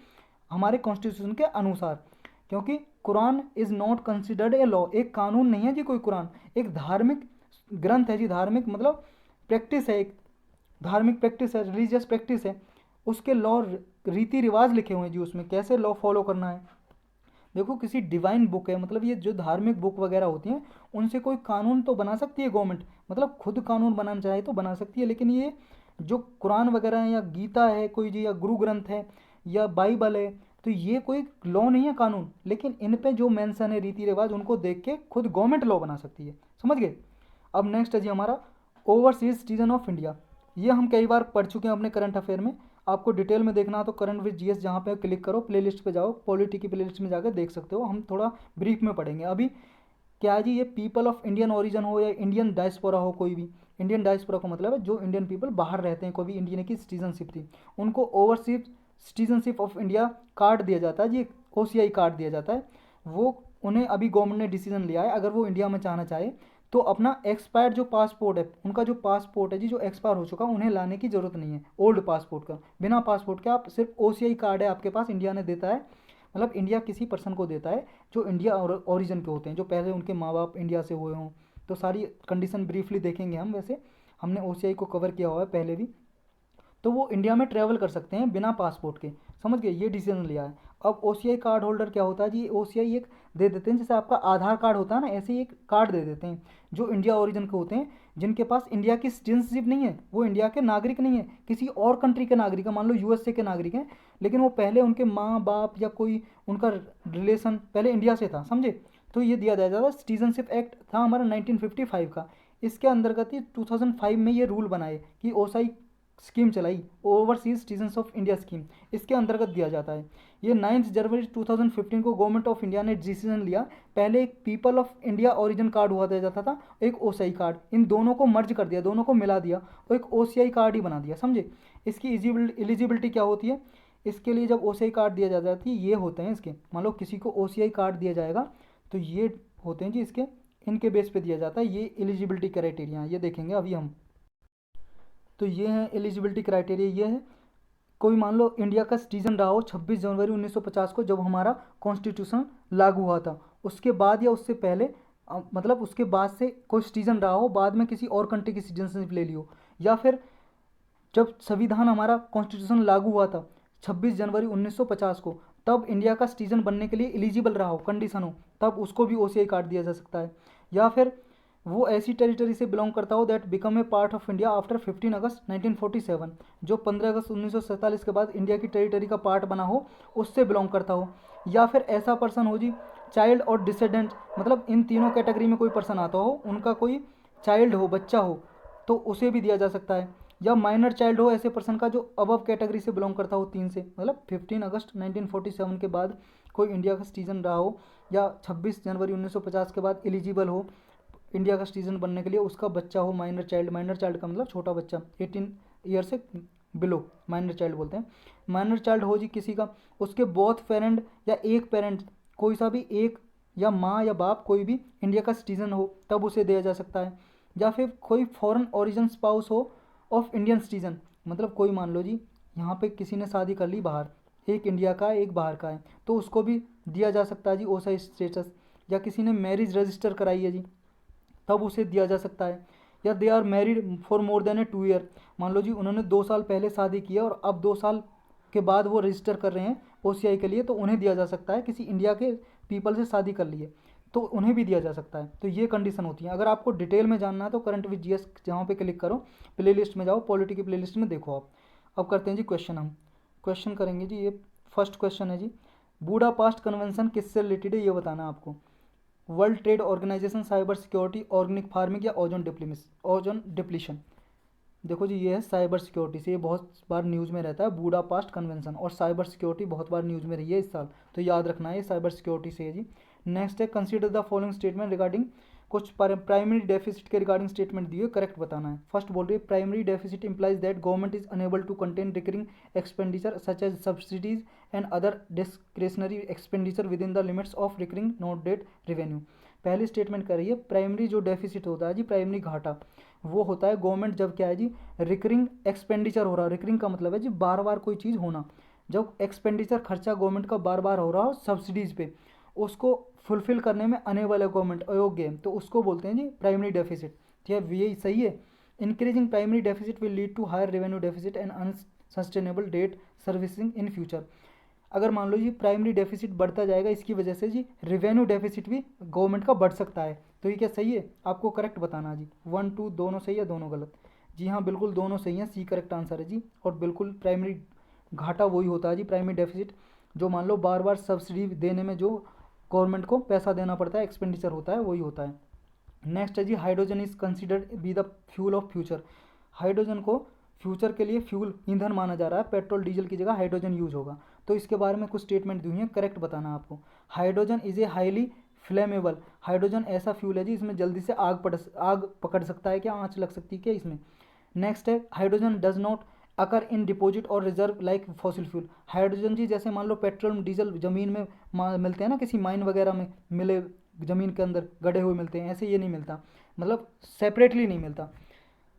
हमारे कॉन्स्टिट्यूशन के अनुसार, क्योंकि Quran is not considered a law. एक कानून नहीं है जी कोई, कुरान एक धार्मिक ग्रंथ है जी। धार्मिक मतलब प्रैक्टिस है, एक धार्मिक प्रैक्टिस है, रिलीजियस प्रैक्टिस है। उसके लॉ, रीति रिवाज लिखे हुए हैं जी उसमें, कैसे लॉ फॉलो करना है। देखो किसी डिवाइन बुक है, मतलब ये जो धार्मिक बुक वगैरह होती हैं उनसे कोई कानून तो बना सकती है गवर्नमेंट, मतलब खुद कानून बनाना चाहे तो बना सकती है। लेकिन ये जो कुरान वगैरह है या गीता है कोई जी, या गुरु ग्रंथ है या बाइबल है, तो ये कोई लॉ नहीं है, कानून। लेकिन इन पे जो मेंशन है रीति रिवाज, उनको देख के खुद गवर्नमेंट लॉ बना सकती है। समझ गए? अब नेक्स्ट है जी हमारा ओवरसीज सिटीजन ऑफ इंडिया। ये हम कई बार पढ़ चुके हैं अपने करंट अफेयर में। आपको डिटेल में देखना तो करंट विद जीएस जहाँ पे क्लिक करो, प्लेलिस्ट पे जाओ, पॉलिटी की प्लेलिस्ट में जाकर देख सकते हो। हम थोड़ा ब्रीफ में पढ़ेंगे अभी। क्या जी, ये पीपल ऑफ इंडियन ओरिजिन हो या इंडियन डायस्पोरा हो, कोई भी, इंडियन डायस्पोरा का मतलब है जो इंडियन पीपल बाहर रहते हैं, कोई भी इंडियन की सिटीजनशिप थी, उनको overseas citizenship of India card दिया जाता है जी, ओसीआई कार्ड दिया जाता है। वो उन्हें अभी गवर्नमेंट ने डिसीजन लिया है, अगर वो इंडिया में चाहना चाहे तो अपना एक्सपायर्ड जो पासपोर्ट है, उनका जो पासपोर्ट है जी जो एक्सपायर हो चुका, उन्हें लाने की ज़रूरत नहीं है ओल्ड पासपोर्ट का। बिना पासपोर्ट के आप सिर्फ ओसीआई कार्ड है आपके पास, इंडिया ने देता है, मतलब इंडिया किसी पर्सन को देता है जो इंडिया ओरिजिन के होते हैं, जो पहले उनके माँ बाप इंडिया से हुए हों। तो सारी कंडीशन ब्रीफली देखेंगे हम, वैसे हमने ओसीआई को कवर किया हुआ है पहले भी। तो वो इंडिया में ट्रैवल कर सकते हैं बिना पासपोर्ट के। समझ गए? ये डिसीजन लिया है। अब ओसीआई कार्ड होल्डर क्या होता है जी, ओसीआई एक दे देते हैं, जैसे आपका आधार कार्ड होता है ना, ऐसे ही एक कार्ड दे देते हैं जो इंडिया ओरिजिन के होते हैं, जिनके पास इंडिया की सिटीजनशिप नहीं है, वो इंडिया के नागरिक नहीं है, किसी और कंट्री के नागरिक है, मान लो यूएसए के नागरिक हैं, लेकिन वो पहले उनके माँ बाप या कोई उनका रिलेशन पहले इंडिया से था। समझे? तो ये दिया जाता था। सिटीजनशिप एक्ट था हमारा 1955 का, इसके अंतर्गत ही 2005 में ये रूल बनाए कि ओसीआई स्कीम चलाई, overseas citizens of India scheme, इसके अंतर्गत दिया जाता है। ये 9 जनवरी 2015 को गवर्नमेंट ऑफ इंडिया ने डिसीजन लिया। पहले एक people of India origin card हुआ जाता था, एक ओसीआई कार्ड, इन दोनों को मर्ज कर दिया, दोनों को मिला दिया और एक ओसीआई कार्ड ही बना दिया। समझे? इसकी एलिजिबिलिटी क्या होती है? इसके लिए जब ओसीआई कार्ड दिया जाता है, ये होते हैं इसके, मान लो किसी को ओसीआई कार्ड दिया जाएगा तो ये होते हैं जी इसके, इनके बेस पे दिया जाता है। ये एलिजिबिलिटी क्राइटेरिया, ये देखेंगे अभी हम। तो ये है एलिजिबिलिटी क्राइटेरिया, ये है कोई मान लो इंडिया का सिटीजन रहा हो 26 जनवरी 1950 को, जब हमारा कॉन्स्टिट्यूशन लागू हुआ था, उसके बाद या उससे पहले, मतलब उसके बाद से कोई सिटीजन रहा हो, बाद में किसी और कंट्री की सिटीजनशिप ले ली हो, या फिर जब संविधान हमारा कॉन्स्टिट्यूशन लागू हुआ था 26 जनवरी 1950 को, तब इंडिया का सिटीजन बनने के लिए एलिजिबल रहा हो, कंडीशन हो, तब उसको भी ओसीआई कार्ड दिया जा सकता है। या फिर वो ऐसी टेरिटरी से बिलोंग करता हो that become a part of India after 15 अगस्त 1947, जो 15 अगस्त 1947 के बाद इंडिया की टेरिटरी का पार्ट बना हो, उससे बिलोंग करता हो। या फिर ऐसा पर्सन हो जी, चाइल्ड और डिसेंडेंट, मतलब इन तीनों कैटेगरी में कोई पर्सन आता हो, उनका कोई चाइल्ड हो, बच्चा हो, तो उसे भी दिया जा सकता है। या माइनर चाइल्ड हो ऐसे पर्सन का जो अबव कैटेगरी से बिलोंग करता हो, 3 से, मतलब 15 अगस्त 1947 के बाद कोई इंडिया का सिटीजन रहा हो, या 26 जनवरी 1950 के बाद एलिजिबल हो इंडिया का सिटीजन बनने के लिए उसका बच्चा हो माइनर चाइल्ड का मतलब छोटा बच्चा 18 ईयर से बिलो माइनर चाइल्ड बोलते हैं। माइनर चाइल्ड हो जी किसी का, उसके बोथ पेरेंट या एक पेरेंट कोई सा भी एक या माँ या बाप कोई भी इंडिया का सिटीजन हो तब उसे दिया जा सकता है। या फिर कोई फॉरेन ओरिजिन स्पाउस हो ऑफ इंडियन सिटीजन, मतलब कोई मान लो जी यहाँ पे किसी ने शादी कर ली बाहर, एक इंडिया का है एक बाहर का है, तो उसको भी दिया जा सकता है जी ओसा स्टेटस। या किसी ने मैरिज रजिस्टर कराई है जी तब उसे दिया जा सकता है। या they are married for more than a 2 year, मान लो जी उन्होंने 2 साल पहले शादी की है और अब 2 साल के बाद वो रजिस्टर कर रहे हैं ओसीआई के लिए, तो उन्हें दिया जा सकता है। किसी इंडिया के पीपल से शादी कर लिए तो उन्हें भी दिया जा सकता है। तो ये कंडीशन होती है। अगर आपको डिटेल में जानना है तो करंट विद जीएस जहाँ पे क्लिक करो, प्ले लिस्ट में जाओ, पॉलिटी की प्ले लिस्ट में देखो आप। अब करते हैं जी क्वेश्चन, हम क्वेश्चन करेंगे जी। ये फर्स्ट क्वेश्चन है जी, बूडापेस्ट कन्वेंशन किससे रिलेटेड है ये बताना है आपको। World trade organization, cyber security, organic farming या ओजोन डिप्लीशन। देखो जी ये है साइबर सिक्योरिटी से, ये बहुत बार न्यूज़ में रहता है बूडापेस्ट कन्वेंशन, और साइबर सिक्योरिटी बहुत बार न्यूज़ में रही है इस साल, तो याद रखना है ये साइबर सिक्योरिटी से है जी। नेक्स्ट है consider the following statement regarding, कुछ प्राइमरी डेफिसिट के रिगार्डिंग स्टेटमेंट दिए, करेक्ट बताना है। फर्स्ट बोल रही है primary deficit implies that government is unable to contain recurring expenditure such as subsidies and other discretionary expenditure within the limits of recurring not debt revenue. पहली स्टेटमेंट कर रही है प्राइमरी जो डेफिसिट होता है जी, प्राइमरी घाटा, वो होता है गवर्नमेंट जब क्या है जी रिकरिंग एक्सपेंडिचर हो रहा है। रिकरिंग का मतलब है जी बार बार कोई चीज़ होना, जब एक्सपेंडिचर खर्चा गवर्नमेंट का बार बार हो रहा हो सब्सिडीज़ पे, उसको फुलफिल करने में अनेबल है गवर्नमेंट अयोग्य है, तो उसको बोलते हैं जी प्राइमरी डेफिसिट। ठीक है यही सही है। Increasing primary deficit will lead to higher revenue deficit and unsustainable debt servicing in future. अगर मान लो जी प्राइमरी डेफिसिट बढ़ता जाएगा इसकी वजह से जी रेवेन्यू डेफिसिट भी गवर्नमेंट का बढ़ सकता है। तो ये क्या सही है, आपको करेक्ट बताना जी। 1 2 दोनों सही है दोनों गलत। जी हाँ बिल्कुल दोनों सही हैं, सी करेक्ट आंसर है जी। और बिल्कुल प्राइमरी घाटा वही होता है जी प्राइमरी डेफिसिट, जो मान लो बार बार सब्सिडी देने में जो गवर्नमेंट को पैसा देना पड़ता है, एक्सपेंडिचर होता है, वही होता है। नेक्स्ट है जी hydrogen is considered be the fuel of future. Hydrogen को फ्यूचर के लिए फ्यूल ईंधन माना जा रहा है, पेट्रोल डीजल की जगह हाइड्रोजन यूज होगा। तो इसके बारे में कुछ स्टेटमेंट दी हुई है, करेक्ट बताना आपको। Hydrogen is a highly flammable, hydrogen ऐसा फ्यूल है जी इसमें जल्दी से आग पकड़ सकता है, क्या आँच लग सकती है क्या इसमें। नेक्स्ट है hydrogen does not occur in deposit और reserve like fossil fuel. Hydrogen जी जैसे मान लो पेट्रोल डीजल ज़मीन में मिलते हैं ना, किसी माइन वगैरह में मिले, ज़मीन के अंदर गड़े हुए मिलते हैं, ऐसे ये नहीं मिलता, मतलब सेपरेटली नहीं मिलता।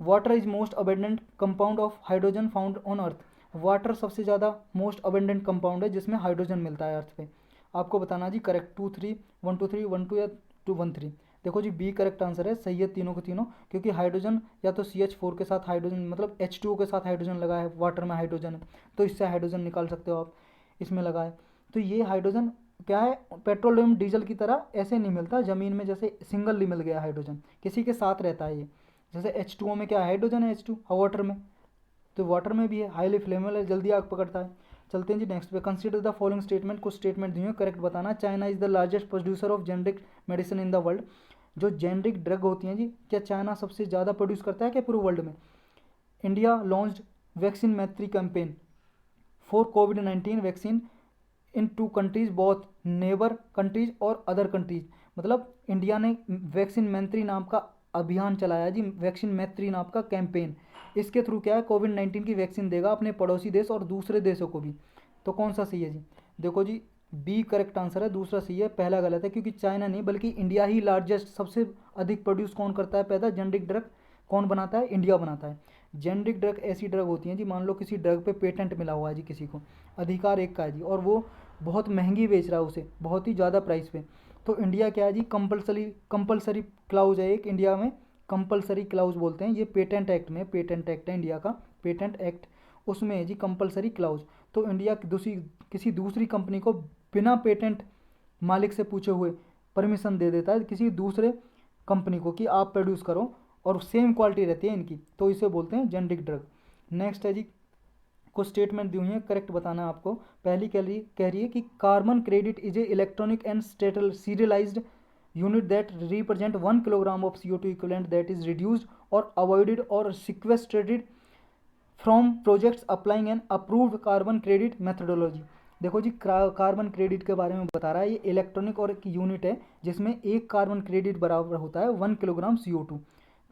Water is most abundant compound of hydrogen found on earth. Water सबसे ज़्यादा मोस्ट अबेंडेंट कंपाउंड है जिसमें हाइड्रोजन मिलता है अर्थ पे। आपको बताना जी करेक्ट 2 3 1 2 3 1 2 या 2 1 3। देखो जी बी करेक्ट आंसर है, सही है तीनों के तीनों, क्योंकि हाइड्रोजन या तो CH4 के साथ हाइड्रोजन मतलब H2O के साथ हाइड्रोजन लगा है, वाटर में हाइड्रोजन है तो इससे हाइड्रोजन निकाल सकते हो आप, इसमें लगा है। तो ये हाइड्रोजन क्या है पेट्रोलियम डीजल की तरह ऐसे नहीं मिलता ज़मीन में, जैसे सिंगल मिल गया हाइड्रोजन, किसी के साथ रहता है ये। जैसे H2O में क्या हाइड्रोजन है H2 वाटर में, तो वाटर में भी है, हाईली फ्लेमेबल है, जल्दी आग पकड़ता है। चलते हैं जी नेक्स्ट पे। कंसीडर द फॉलोइंग स्टेटमेंट, कुछ स्टेटमेंट दिए करेक्ट बताना। China is the largest producer of generic medicine in the world. जो जेनरिक ड्रग होती हैं जी, क्या चाइना सबसे ज़्यादा प्रोड्यूस करता है क्या पूरे वर्ल्ड में। इंडिया लॉन्च्ड वैक्सीन मैत्री campaign for covid vaccine in 2 countries both neighbour countries और अदर कंट्रीज। मतलब इंडिया ने वैक्सीन मैत्री नाम का अभियान चलाया जी, वैक्सीन मैत्री नाम का कैंपेन। इसके थ्रू क्या है कोविड-19 की वैक्सीन देगा अपने पड़ोसी देश और दूसरे देशों को भी। तो कौन सा सही है जी, देखो जी बी करेक्ट आंसर है, दूसरा सही है, पहला गलत है, क्योंकि चाइना नहीं बल्कि इंडिया ही लार्जेस्ट, सबसे अधिक प्रोड्यूस कौन करता है पैदा जेनरिक ड्रग, कौन बनाता है, इंडिया बनाता है। जेनरिक ड्रग ऐसी ड्रग होती हैं जी, मान लो किसी ड्रग पे पेटेंट मिला हुआ है जी, किसी को अधिकार एक का है जी, और वो बहुत महंगी बेच रहा है उसे, बहुत ही ज़्यादा प्राइस पे, तो इंडिया क्या है जी कंपलसरी क्लाउज है एक इंडिया में, कंपलसरी क्लाउज बोलते हैं ये, पेटेंट एक्ट में, पेटेंट एक्ट है इंडिया का, पेटेंट एक्ट, उसमें है जी कंपलसरी क्लाउज। तो इंडिया किसी दूसरी कंपनी को बिना पेटेंट मालिक से पूछे हुए परमिशन दे देता है किसी दूसरे कंपनी को कि आप प्रोड्यूस करो, और सेम क्वालिटी रहती है इनकी, तो इसे बोलते हैं जेनरिक ड्रग। नेक्स्ट है जी कुछ स्टेटमेंट दी हुई हैं, करेक्ट बताना है आपको। पहली कह रही है कि carbon credit is a electronic and serialized unit that represent 1 kilogram of CO2 equivalent that is reduced और अवॉइडेड और sequestrated from projects applying an approved carbon credit methodology. देखो जी, कार्बन क्रेडिट के बारे में बता रहा है। ये इलेक्ट्रॉनिक और एक यूनिट है जिसमें एक कार्बन क्रेडिट बराबर होता है 1 किलोग्राम CO2।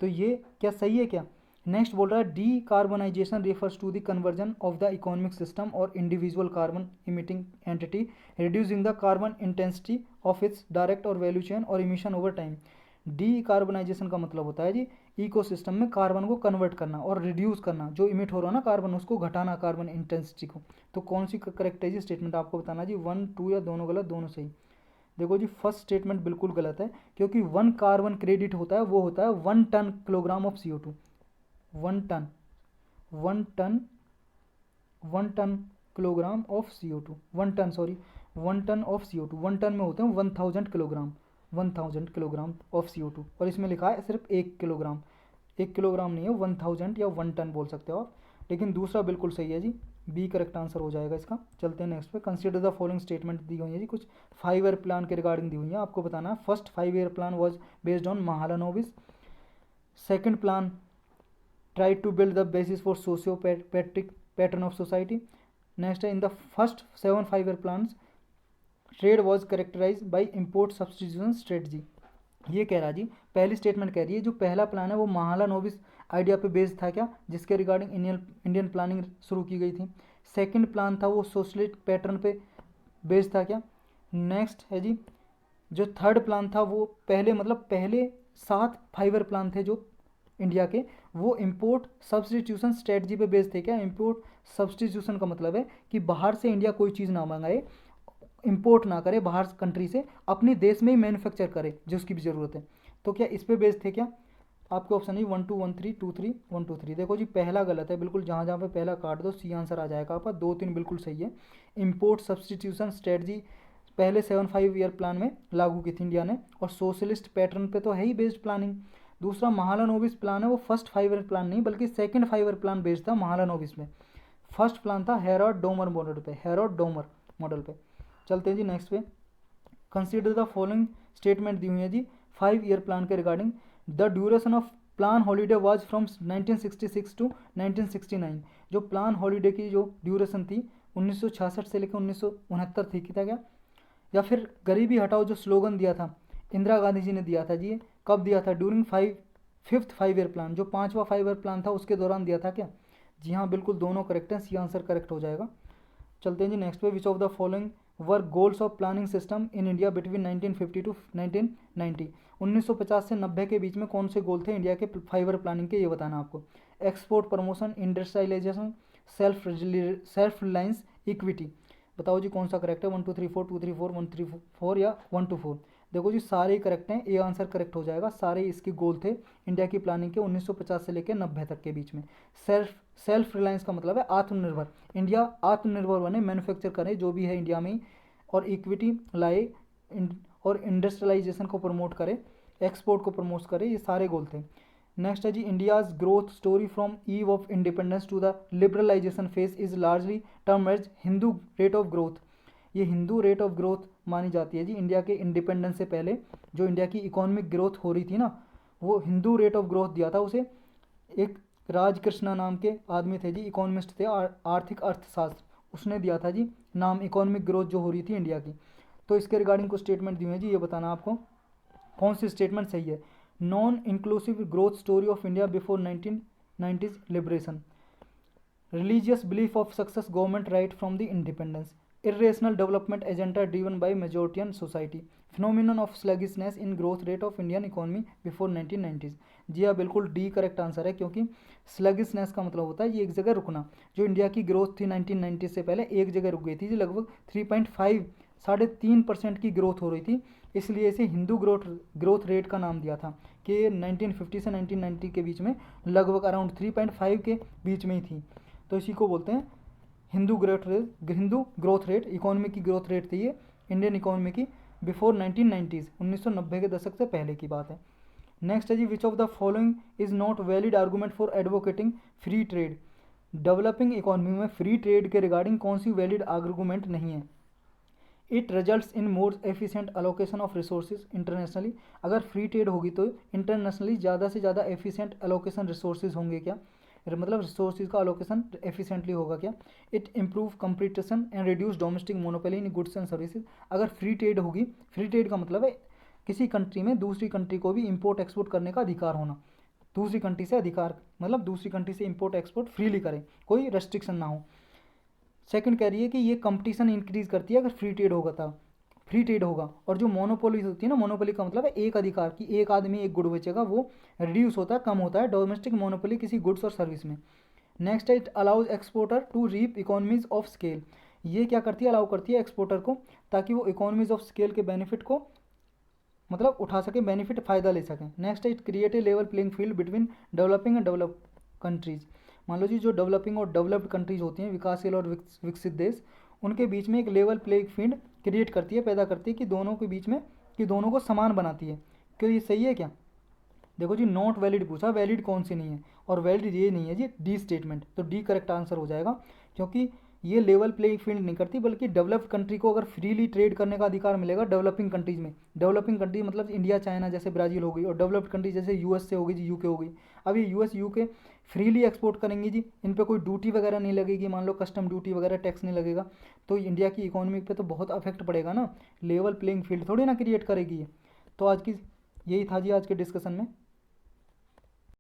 तो ये क्या सही है क्या? नेक्स्ट बोल रहा है decarbonization refers to the conversion of the economic system और individual carbon emitting entity reducing the carbon intensity of its direct और वैल्यू चेन और इमिशन ओवर टाइम। डीकार्बोनाइजेशन का मतलब होता है जी इकोसिस्टम में कार्बन को कन्वर्ट करना और रिड्यूस करना, जो इमिट हो रहा है ना कार्बन उसको घटाना, कार्बन इंटेंसिटी को। तो कौन सी करेक्ट है जी स्टेटमेंट आपको बताना जी, 1 2 या दोनों गलत, दोनों सही। देखो जी फर्स्ट स्टेटमेंट बिल्कुल गलत है, क्योंकि 1 कार्बन क्रेडिट होता है वो होता है 1 tonne kilogram of CO2। 1 tonne, 1 tonne, 1 tonne kilogram of CO2, 1 tonne sorry, 1 tonne of CO2, 1 tonne में होते हैं 1000 किलोग्राम, 1000 किलोग्राम ऑफ CO2, और इसमें लिखा है सिर्फ 1 किलोग्राम। 1 किलोग्राम नहीं है, 1000 या 1 टन बोल सकते हो आप। लेकिन दूसरा बिल्कुल सही है जी, बी करेक्ट आंसर हो जाएगा इसका। चलते हैं नेक्स्ट पे। कंसीडर द फॉलोइंग स्टेटमेंट दी हुई है जी, कुछ 5 ईयर प्लान के रिगार्डिंग दी हुई है, आपको बताना है। First 5 year plan was based on Mahalanobis. Second plan tried to build the basis for socio-patrick pattern of society. Next, in the first 7 5 year plans, trade was characterized by import substitution strategy. ये कह रहा जी, पहली स्टेटमेंट कह रही है जो पहला प्लान है वो महालानोबिस आइडिया पे बेस्ड था क्या, जिसके रिगार्डिंग इंडियन प्लानिंग शुरू की गई थी। सेकंड प्लान था वो सोशलिस्ट पैटर्न पे बेस्ड था क्या। नेक्स्ट है जी, जो थर्ड प्लान था वो पहले 7 5 ईयर प्लान थे जो इंडिया के, वो इम्पोर्ट सब्सटीट्यूशन स्ट्रेटजी पे बेस्ड थे क्या। इम्पोर्ट सब्सटीट्यूशन का मतलब है कि बाहर से इंडिया कोई चीज़ ना मंगाए, इंपोर्ट ना करे बाहर कंट्री से, अपने देश में ही मैन्युफैक्चर करे जो उसकी भी ज़रूरत है। तो क्या इस पे बेस्ड थे क्या? आपके ऑप्शन है 1 2 1 3 2 3 1 2 3। देखो जी पहला गलत है बिल्कुल, जहाँ जहाँ पे पहला काट दो सी आंसर आ जाएगा आपका। 2 3 बिल्कुल सही है। इम्पोर्ट सब्सटीट्यूशन स्ट्रेटजी पहले 7 5 ईयर प्लान में लागू की थी इंडिया ने, और सोशलिस्ट पैटर्न पे तो है ही बेस्ड प्लानिंग। दूसरा महालानोबिस प्लान है वो फर्स्ट 5 ईयर प्लान नहीं बल्कि सेकंड 5 ईयर प्लान बेस्ड था महालानोबिस में। फर्स्ट प्लान था हेरोड डोमर मॉडल पे, हेरोड डोमर मॉडल पे। चलते हैं जी नेक्स्ट पे। कंसीडर द फॉलोइंग स्टेटमेंट दी हुई है जी 5 ईयर प्लान के regarding. The duration of plan holiday was from 1966 to 1969। जो प्लान हॉलीडे की जो ड्यूरेशन थी 1966 से लेकर 1969 थी क्या क्या? या फिर गरीबी हटाओ जो स्लोगन दिया था इंदिरा गांधी जी ने दिया था जी, ये कब दिया था? ड्यूरिंग फिफ्थ 5 ईयर प्लान, जो 5वां 5 ईयर प्लान था उसके दौरान दिया था क्या? जी हाँ बिल्कुल, दोनों करेक्ट हैं, सी आंसर करेक्ट हो जाएगा। चलते हैं जी नेक्स्ट पे। Which of the following were goals of planning system in India between 1950 to 1990। 1950 से 90 के बीच में कौन से गोल थे इंडिया के 5 ईयर प्लानिंग के, ये बताना आपको। Export, promotion, industrialisation, self reliance, equity. बताओ जी कौन सा करेक्ट है? 1 2 3 4 2 3 4 1 3 4 या 1 2 4। देखो जी सारे ही करेक्ट हैं, ए आंसर करेक्ट हो जाएगा। सारे इसके गोल थे इंडिया की प्लानिंग के 1950 से लेकर 90 तक के बीच में। सेल्फ रिलायंस का मतलब है आत्मनिर्भर, इंडिया आत्मनिर्भर बने, मैन्युफैक्चर करे जो भी है इंडिया में ही, और इक्विटी लाए, और इंडस्ट्रियलाइजेशन को प्रमोट करे, एक्सपोर्ट को प्रमोट करे, ये सारे गोल थे। नेक्स्ट है जी, India's growth story from eve of independence to the liberalization phase is largely term as Hindu rate of growth. ये हिंदू रेट ऑफ ग्रोथ मानी जाती है जी। इंडिया के इंडिपेंडेंस से पहले जो इंडिया की इकोनॉमिक ग्रोथ हो रही थी ना, वो हिंदू रेट ऑफ ग्रोथ दिया था उसे। एक राज कृष्णा नाम के आदमी थे जी, इकोनॉमिस्ट थे, आर्थिक अर्थशास्त्र, उसने दिया था जी नाम इकोनॉमिक ग्रोथ जो हो रही थी इंडिया की। तो इसके रिगार्डिंग कुछ स्टेटमेंट दी हुई है जी, ये बताना आपको कौन सी स्टेटमेंट सही है। Non inclusive growth story of India before 1990s liberation, religious belief of success government right from the independence, irrational development agenda driven by majority and society, phenomenon of sluggishness in growth rate of Indian economy before 1990s। जी हाँ बिल्कुल, डी करेक्ट आंसर है, क्योंकि स्लगिशनेस का मतलब होता है ये एक जगह रुकना। जो इंडिया की ग्रोथ थी 1990 से पहले एक जगह रुक गई थी जी, लगभग 3.5 3.5% की ग्रोथ हो रही थी, इसलिए इसे हिंदू ग्रोथ रेट का नाम दिया था कि 1950 से 1990 के बीच में लगभग अराउंड 3.5 के बीच में ही थी। तो इसी को बोलते हैं हिंदू ग्रोथ रेट। इकोनॉमी की ग्रोथ रेट थी ये इंडियन इकोनॉमी की बिफोर 1990s, 1990 के दशक से पहले की बात है। नेक्स्ट है जी, which of the following is not valid argument for advocating free trade. Developing economy में फ्री ट्रेड के रिगार्डिंग कौन सी वैलिड आर्गूमेंट नहीं है? It results in more efficient allocation of resources internationally. अगर फ्री ट्रेड होगी तो इंटरनेशनली ज़्यादा से ज़्यादा एफिशिएंट अलोकेशन रिसोर्सेज होंगे क्या? मतलब रिसोर्सेज का अलोकेशन एफिशिएंटली होगा क्या। It improve competition and reduce domestic monopoly in goods and services. अगर फ्री ट्रेड होगी, फ्री ट्रेड का मतलब है किसी कंट्री में दूसरी कंट्री को भी इम्पोर्ट एक्सपोर्ट करने का अधिकार होना, दूसरी कंट्री से अधिकार मतलब दूसरी कंट्री से इम्पोर्ट एक्सपोर्ट फ्रीली करें, कोई रेस्ट्रिक्शन ना हो। सेकंड कह रही है कि ये कंपटीशन इंक्रीज करती है अगर फ्री ट्रेड होगा तब, फ्री ट्रेड होगा। और जो मोनोपोली होती है ना, मोनोपोली का मतलब है एक अधिकार की एक आदमी एक गुड बेचेगा, वो रिड्यूस होता है, कम होता है डोमेस्टिक मोनोपोली किसी गुड्स और सर्विस में। नेक्स्ट है it allows exporter to reap economies of scale. ये क्या करती है, अलाउ करती है एक्सपोर्टर को ताकि वो इकोनॉमीज ऑफ स्केल के बेनिफिट को मतलब उठा सके, बेनिफिट फ़ायदा ले सकें। नेक्स्ट है it create a level playing field between developing and develop countries. मान लो जी जो डेवलपिंग और डेवलप्ड कंट्रीज होती हैं, विकासशील और विकसित देश, उनके बीच में एक लेवल प्लेइंग फील्ड क्रिएट करती है, पैदा करती है कि दोनों के बीच में, कि दोनों को समान बनाती है। क्यों ये सही है क्या। देखो जी नॉट वैलिड पूछा, वैलिड कौन सी नहीं है, और वैलिड ये नहीं है जी डी स्टेटमेंट, तो डी करेक्ट आंसर हो जाएगा। क्योंकि ये लेवल प्लेइंग फील्ड नहीं करती, बल्कि डेवलप्ड कंट्री को अगर फ्रीली ट्रेड करने का अधिकार मिलेगा डेवलपिंग कंट्रीज में, डेवलपिंग कंट्री मतलब इंडिया चाइना जैसे ब्राज़ील हो गई, और डेवलप्ड कंट्री जैसे यूएस से होगी जी, यूके हो गई। अब ये यूएस यूके फ्रीली एक्सपोर्ट करेंगी जी, इन पे कोई ड्यूटी वगैरह नहीं लगेगी, मान लो कस्टम ड्यूटी वगैरह टैक्स नहीं लगेगा, तो इंडिया की इकोनॉमी पे तो बहुत अफेक्ट पड़ेगा ना, लेवल प्लेइंग फील्ड थोड़ी ना क्रिएट करेगी ये। तो आज की यही था जी आज के डिस्कशन में।